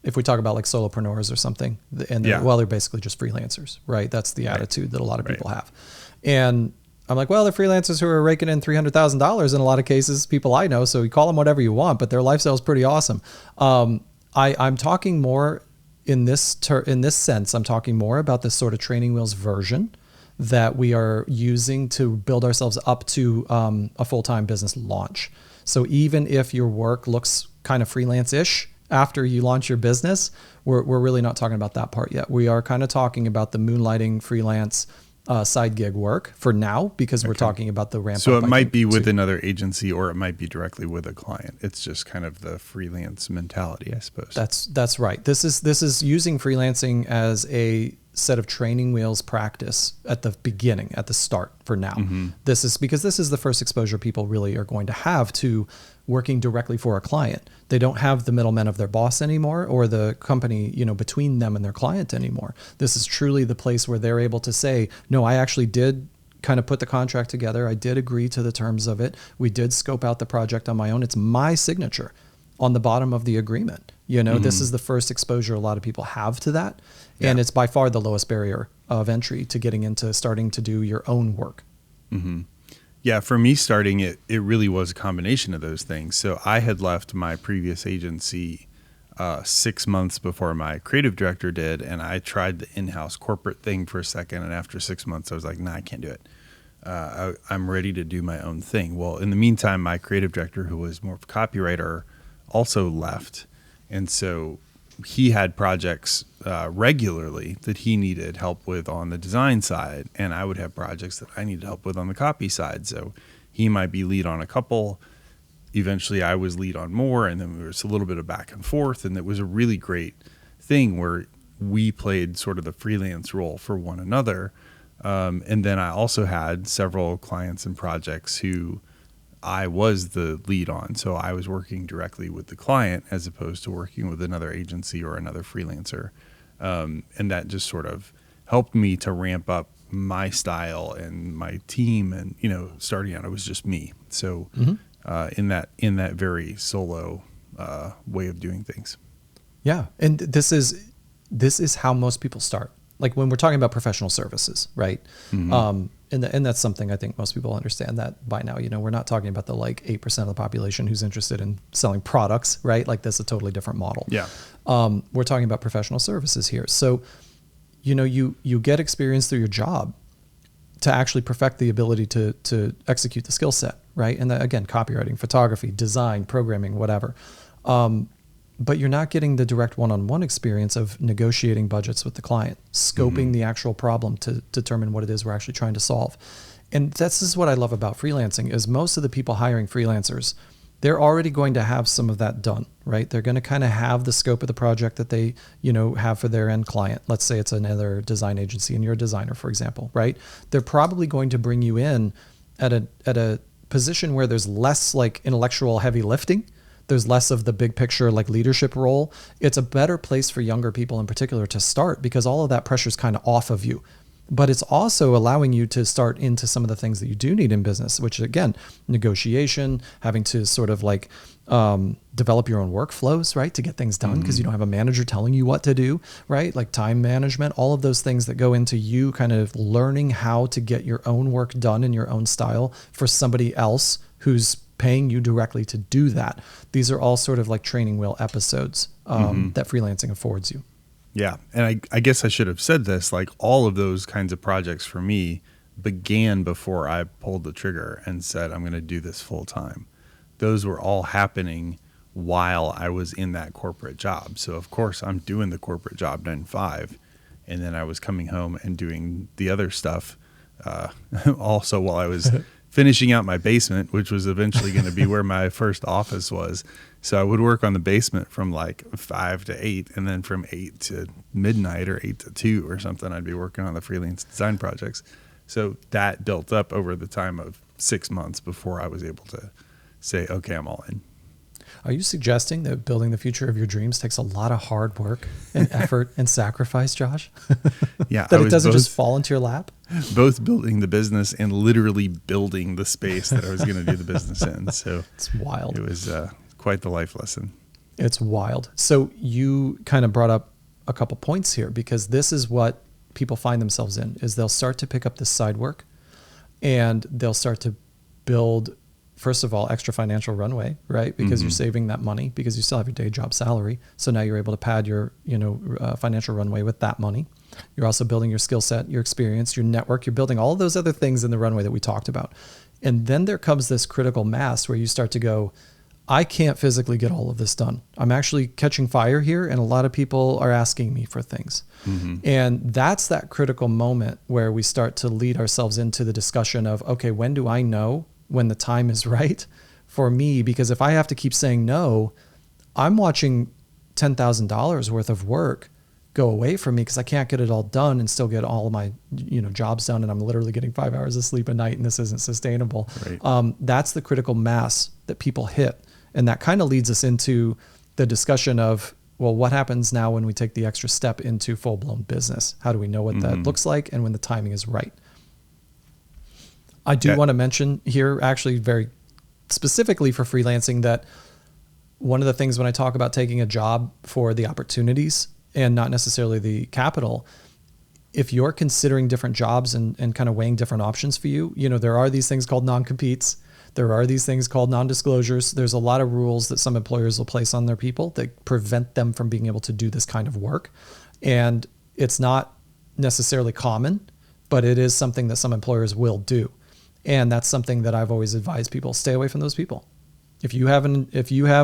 if we talk about like solopreneurs or something, and they're basically just freelancers, right? That's the attitude that a lot of people have. And I'm like, well, they're freelancers who are raking in $300,000 in a lot of cases, people I know. So you call them whatever you want, but their lifestyle is pretty awesome. I'm talking more in this sense. I'm talking more about this sort of training wheels version that we are using to build ourselves up to a full-time business launch. So even if your work looks kind of freelance-ish after you launch your business, we're really not talking about that part yet. We are kind of talking about the moonlighting freelance side gig work for now, because we're talking about the ramp up. So it might be with another agency, or it might be directly with a client. It's just kind of the freelance mentality, I suppose. That's right. This is using freelancing as a set of training wheels practice at the beginning, at the start for now. Mm-hmm. This is because this is the first exposure people really are going to have to working directly for a client. They don't have the middlemen of their boss anymore, or the company, between them and their client anymore. This is truly the place where they're able to say, no, I actually did kind of put the contract together. I did agree to the terms of it. We did scope out the project on my own. It's my signature on the bottom of the agreement. Mm-hmm. This is the first exposure a lot of people have to that. Yeah. And it's by far the lowest barrier of entry to getting into starting to do your own work. Mm-hmm. Yeah, for me starting it really was a combination of those things. So I had left my previous agency 6 months before my creative director did, and I tried the in-house corporate thing for a second, and after 6 months I was like, nah, I can't do it. I'm ready to do my own thing. Well, in the meantime, my creative director, who was more of a copywriter, also left, and so he had projects regularly that he needed help with on the design side, and I would have projects that I needed help with on the copy side. So he might be lead on a couple. Eventually I was lead on more, and then there was a little bit of back and forth, and it was a really great thing where we played sort of the freelance role for one another. And then I also had several clients and projects who I was the lead on. So I was working directly with the client as opposed to working with another agency or another freelancer. And that just sort of helped me to ramp up my style and my team. And, starting out, it was just me. So in that very solo way of doing things. Yeah. And this is how most people start. Like when we're talking about professional services, right? Mm-hmm. And that's something I think most people understand that by now. We're not talking about the 8% of the population who's interested in selling products, right? Like that's a totally different model. Yeah. We're talking about professional services here. So, you get experience through your job to actually perfect the ability to execute the skill set, right? And that, again, copywriting, photography, design, programming, whatever. But you're not getting the direct one-on-one experience of negotiating budgets with the client, scoping the actual problem to determine what it is we're actually trying to solve. And this is what I love about freelancing is most of the people hiring freelancers they're already going to have some of that done, right? They're going to kind of have the scope of the project that they, have for their end client. Let's say it's another design agency and you're a designer, for example, right? They're probably going to bring you in at a position where there's less like intellectual heavy lifting. There's less of the big picture, like leadership role. It's a better place for younger people in particular to start because all of that pressure is kind of off of you. But it's also allowing you to start into some of the things that you do need in business, which again, negotiation, having to sort of like develop your own workflows, right? To get things done because you don't have a manager telling you what to do, right? Like time management, all of those things that go into you kind of learning how to get your own work done in your own style for somebody else who's paying you directly to do that. These are all sort of like training wheel episodes that freelancing affords you. Yeah. And I guess I should have said this, like all of those kinds of projects for me began before I pulled the trigger and said, I'm going to do this full time. Those were all happening while I was in that corporate job. So of course I'm doing the corporate job 9 to 5. And then I was coming home and doing the other stuff also while I was finishing out my basement, which was eventually going to be where my first office was. So I would work on the basement from like 5 to 8, and then from 8 to midnight or 8 to 2 or something, I'd be working on the freelance design projects. So that built up over the time of 6 months before I was able to say, okay, I'm all in. Are you suggesting that building the future of your dreams takes a lot of hard work and effort and sacrifice, Josh? Yeah. That it doesn't just fall into your lap? Both building the business and literally building the space that I was going to do the business in. So it's wild. It was quite the life lesson. It's wild. So you kind of brought up a couple points here because this is what people find themselves in is they'll start to pick up this side work and they'll start to build, first of all, extra financial runway, right? Because you're saving that money because you still have your day job salary. So now you're able to pad your, financial runway with that money. You're also building your skill set, your experience, your network. You're building all of those other things in the runway that we talked about. And then there comes this critical mass where you start to go, I can't physically get all of this done. I'm actually catching fire here. And a lot of people are asking me for things. And that's that critical moment where we start to lead ourselves into the discussion of, okay, when do I know when the time is right for me? Because if I have to keep saying no, I'm watching $10,000 worth of work go away from me because I can't get it all done and still get all of my, jobs done. And I'm literally getting 5 hours of sleep a night and this isn't sustainable. Right. That's the critical mass that people hit. And that kind of leads us into the discussion of, well, what happens now when we take the extra step into full-blown business? How do we know what that looks like and when the timing is right? I do want to mention here, actually very specifically for freelancing, that one of the things when I talk about taking a job for the opportunities and not necessarily the capital, if you're considering different jobs and kind of weighing different options for you, there are these things called non-competes. There are these things called non-disclosures. There's a lot of rules that some employers will place on their people that prevent them from being able to do this kind of work. And it's not necessarily common, but it is something that some employers will do. And that's something that I've always advised people, stay away from those people. If you have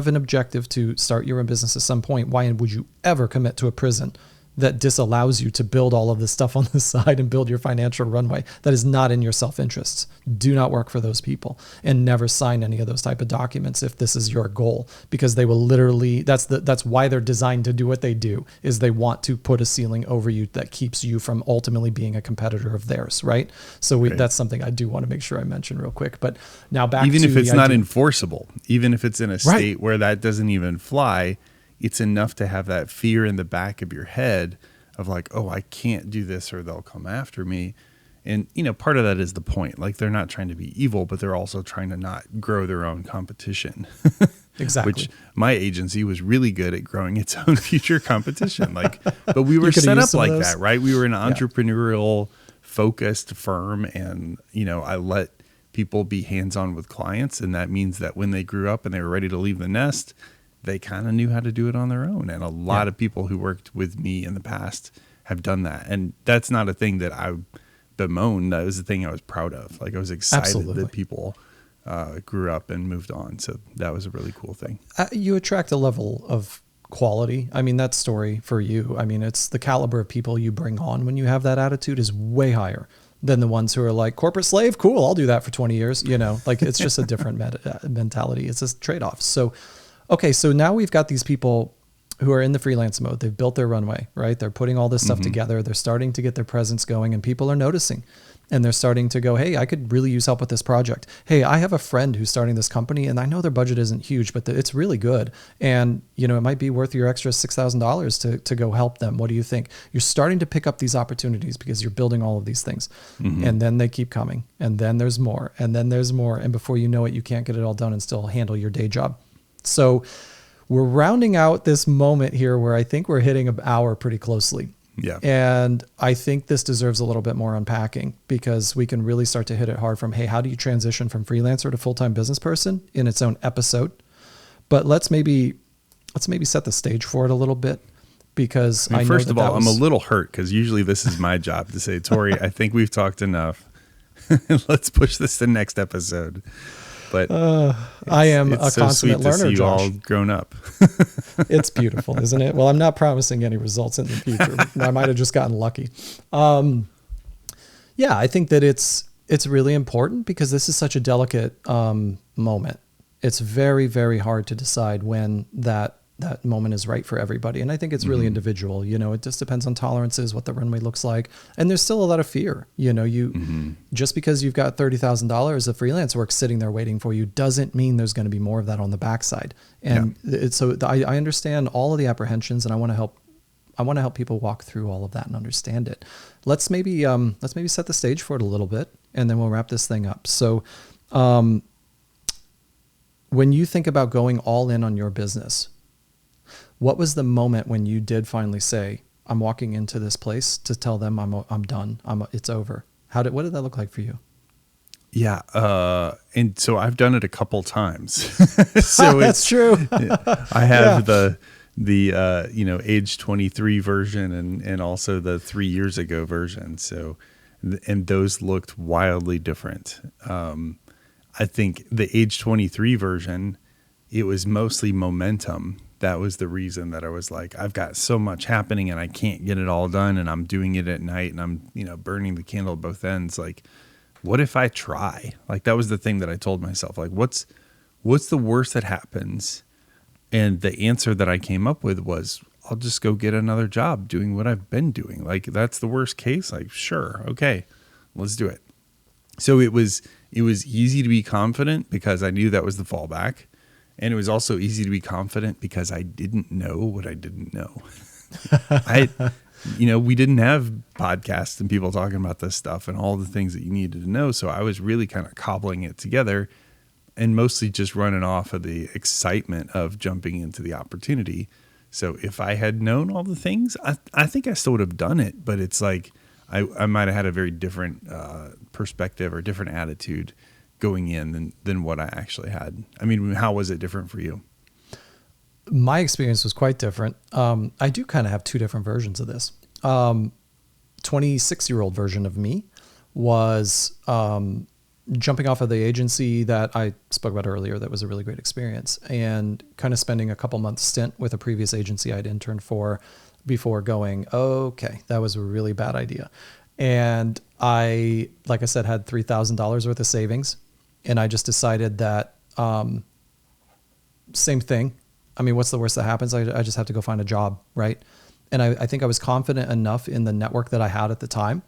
an objective to start your own business at some point, why would you ever commit to a prison that disallows you to build all of this stuff on the side and build your financial runway? That is not in your self-interests. Do not work for those people and never sign any of those type of documents if this is your goal, because they will literally, that's why they're designed to do what they do, is they want to put a ceiling over you that keeps you from ultimately being a competitor of theirs, right? So that's something I do want to make sure I mention real quick. But now back to even if it's not enforceable, even if it's in a state where that doesn't even fly, it's enough to have that fear in the back of your head of like, oh, I can't do this or they'll come after me. And, part of that is the point. Like, they're not trying to be evil, but they're also trying to not grow their own competition. Exactly. Which my agency was really good at growing its own future competition. But we were set up like that, right? We were an entrepreneurial focused firm, and, I let people be hands-on with clients. And that means that when they grew up and they were ready to leave the nest, they kind of knew how to do it on their own. And a lot of people who worked with me in the past have done that. And that's not a thing that I bemoaned. That was the thing I was proud of. Like, I was excited that people grew up and moved on. So that was a really cool thing. You attract a level of quality. I mean, that story for you, it's the caliber of people you bring on when you have that attitude is way higher than the ones who are like corporate slave. Cool. I'll do that for 20 years. Like it's just a different mentality. It's a trade-off. So, okay. So now we've got these people who are in the freelance mode. They've built their runway, right? They're putting all this stuff together. They're starting to get their presence going and people are noticing. And they're starting to go, hey, I could really use help with this project. Hey, I have a friend who's starting this company and I know their budget isn't huge, but it's really good. And, it might be worth your extra $6,000 to go help them. What do you think? You're starting to pick up these opportunities because you're building all of these things. And then they keep coming. And then there's more. And then there's more. And before you know it, you can't get it all done and still handle your day job. So we're rounding out this moment here where I think we're hitting an hour pretty closely. Yeah. And I think this deserves a little bit more unpacking because we can really start to hit it hard from, hey, how do you transition from freelancer to full-time business person in its own episode? But let's maybe set the stage for it a little bit because I know first of all, I'm a little hurt because usually this is my job to say, Torrey, I think we've talked enough. Let's push this to the next episode. But I am a consummate learner, to see Josh. you all grown up. It's beautiful, isn't it? Well, I'm not promising any results in the future. I might have just gotten lucky. Yeah, I think that it's really important because this is such a delicate moment. It's very, very hard to decide when that moment is right for everybody. And I think it's really individual. It just depends on tolerances, what the runway looks like. And there's still a lot of fear. Just because you've got $30,000 of freelance work sitting there waiting for you doesn't mean there's going to be more of that on the backside. And I understand all of the apprehensions and I want to help people walk through all of that and understand it. Let's maybe set the stage for it a little bit and then we'll wrap this thing up. So, when you think about going all in on your business, what was the moment when you did finally say, I'm walking into this place to tell them I'm done. It's over. What did that look like for you? Yeah. And so I've done it a couple times. So that's true. I have the age 23 version and also the 3 years ago version. So, and those looked wildly different. I think the age 23 version, it was mostly momentum. That was the reason that I was like, I've got so much happening and I can't get it all done. And I'm doing it at night and I'm, burning the candle at both ends. Like, what if I try? Like, that was the thing that I told myself, like, what's the worst that happens? And the answer that I came up with was, I'll just go get another job doing what I've been doing. Like, that's the worst case. Like, sure. Okay, let's do it. So it was easy to be confident because I knew that was the fallback. And it was also easy to be confident because I didn't know what I didn't know. We didn't have podcasts and people talking about this stuff and all the things that you needed to know. So I was really kind of cobbling it together and mostly just running off of the excitement of jumping into the opportunity. So if I had known all the things, I think I still would have done it. But it's like I might have had a very different perspective or different attitude going in than what I actually had. I mean, how was it different for you? My experience was quite different. I do kind of have two different versions of this. 26-year-old version of me was jumping off of the agency that I spoke about earlier. That was a really great experience, and kind of spending a couple months stint with a previous agency I'd interned for before going, okay, that was a really bad idea. And I, like I said, had $3,000 worth of savings. And I just decided that same thing. I mean, what's the worst that happens? I just have to go find a job, right? And I think I was confident enough in the network that I had at the time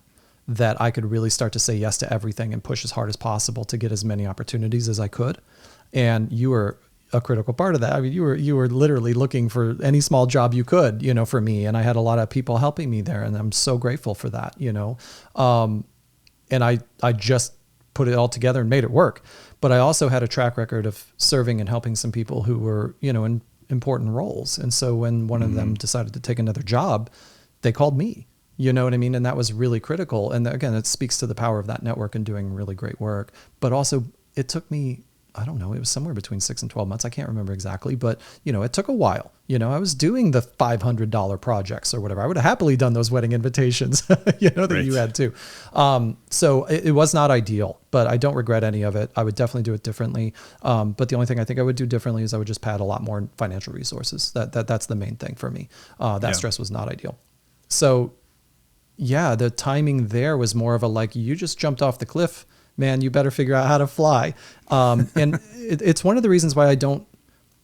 that I could really start to say yes to everything and push as hard as possible to get as many opportunities as I could. And you were a critical part of that. I mean, you were literally looking for any small job you could, for me. And I had a lot of people helping me there, and I'm so grateful for that, and I just put it all together and made it work. But I also had a track record of serving and helping some people who were, in important roles. And so when one of them decided to take another job, they called me, you know what I mean? And that was really critical. And again, it speaks to the power of that network and doing really great work. But also it took me, I don't know, it was somewhere between 6 and 12 months. I can't remember exactly, but it took a while. I was doing the $500 projects or whatever. I would have happily done those wedding invitations, that right. You had too. So it was not ideal, but I don't regret any of it. I would definitely do it differently. But the only thing I think I would do differently is I would just pad a lot more financial resources. That's the main thing for me. Stress was not ideal. So yeah, the timing there was more of a like, you just jumped off the cliff, man, you better figure out how to fly. And it's one of the reasons why I don't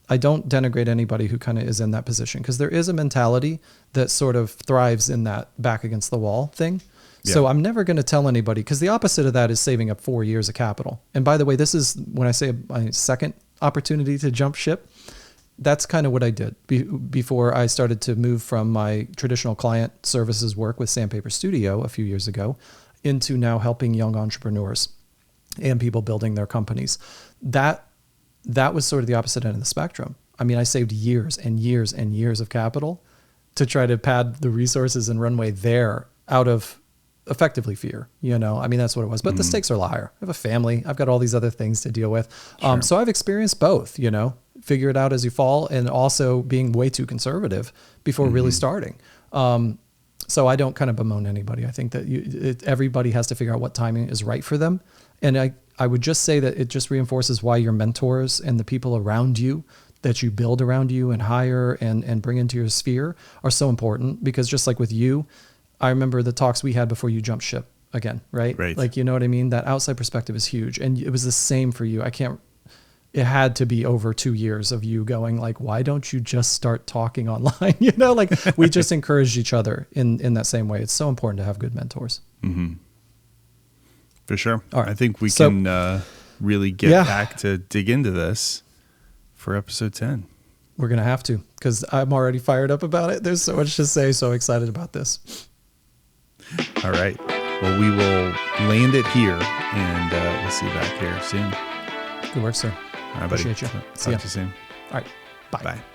denigrate anybody who kind of is in that position, because there is a mentality that sort of thrives in that back against the wall thing. Yeah. So I'm never going to tell anybody, because the opposite of that is saving up 4 years of capital. And by the way, this is when I say my second opportunity to jump ship. That's kind of what I did before I started to move from my traditional client services work with Sandpaper Studio a few years ago into now helping young entrepreneurs and people building their companies. That was sort of the opposite end of the spectrum. I mean, I saved years and years and years of capital to try to pad the resources in Runway there out of effectively fear, I mean, that's what it was, but the stakes are a lot higher. I have a family. I've got all these other things to deal with. Sure. So I've experienced both, figure it out as you fall, and also being way too conservative before really starting. So I don't kind of bemoan anybody. I think that everybody has to figure out what timing is right for them. And I would just say that it just reinforces why your mentors and the people around you that you build around you and hire and bring into your sphere are so important, because just like with you, I remember the talks we had before you jumped ship again, right? Right. Like, you know what I mean? That outside perspective is huge. And it was the same for you. It had to be over 2 years of you going like, why don't you just start talking online? Like we just encouraged each other in that same way. It's so important to have good mentors. Mm-hmm. For sure. All right. I think we can really get back to dig into this for episode 10. We're going to have to, because I'm already fired up about it. There's so much to say. So excited about this. All right. Well, we will land it here, and we'll see you back here soon. Good work, sir. All right, buddy. Appreciate you. Talk to you soon. All right. Bye. Bye.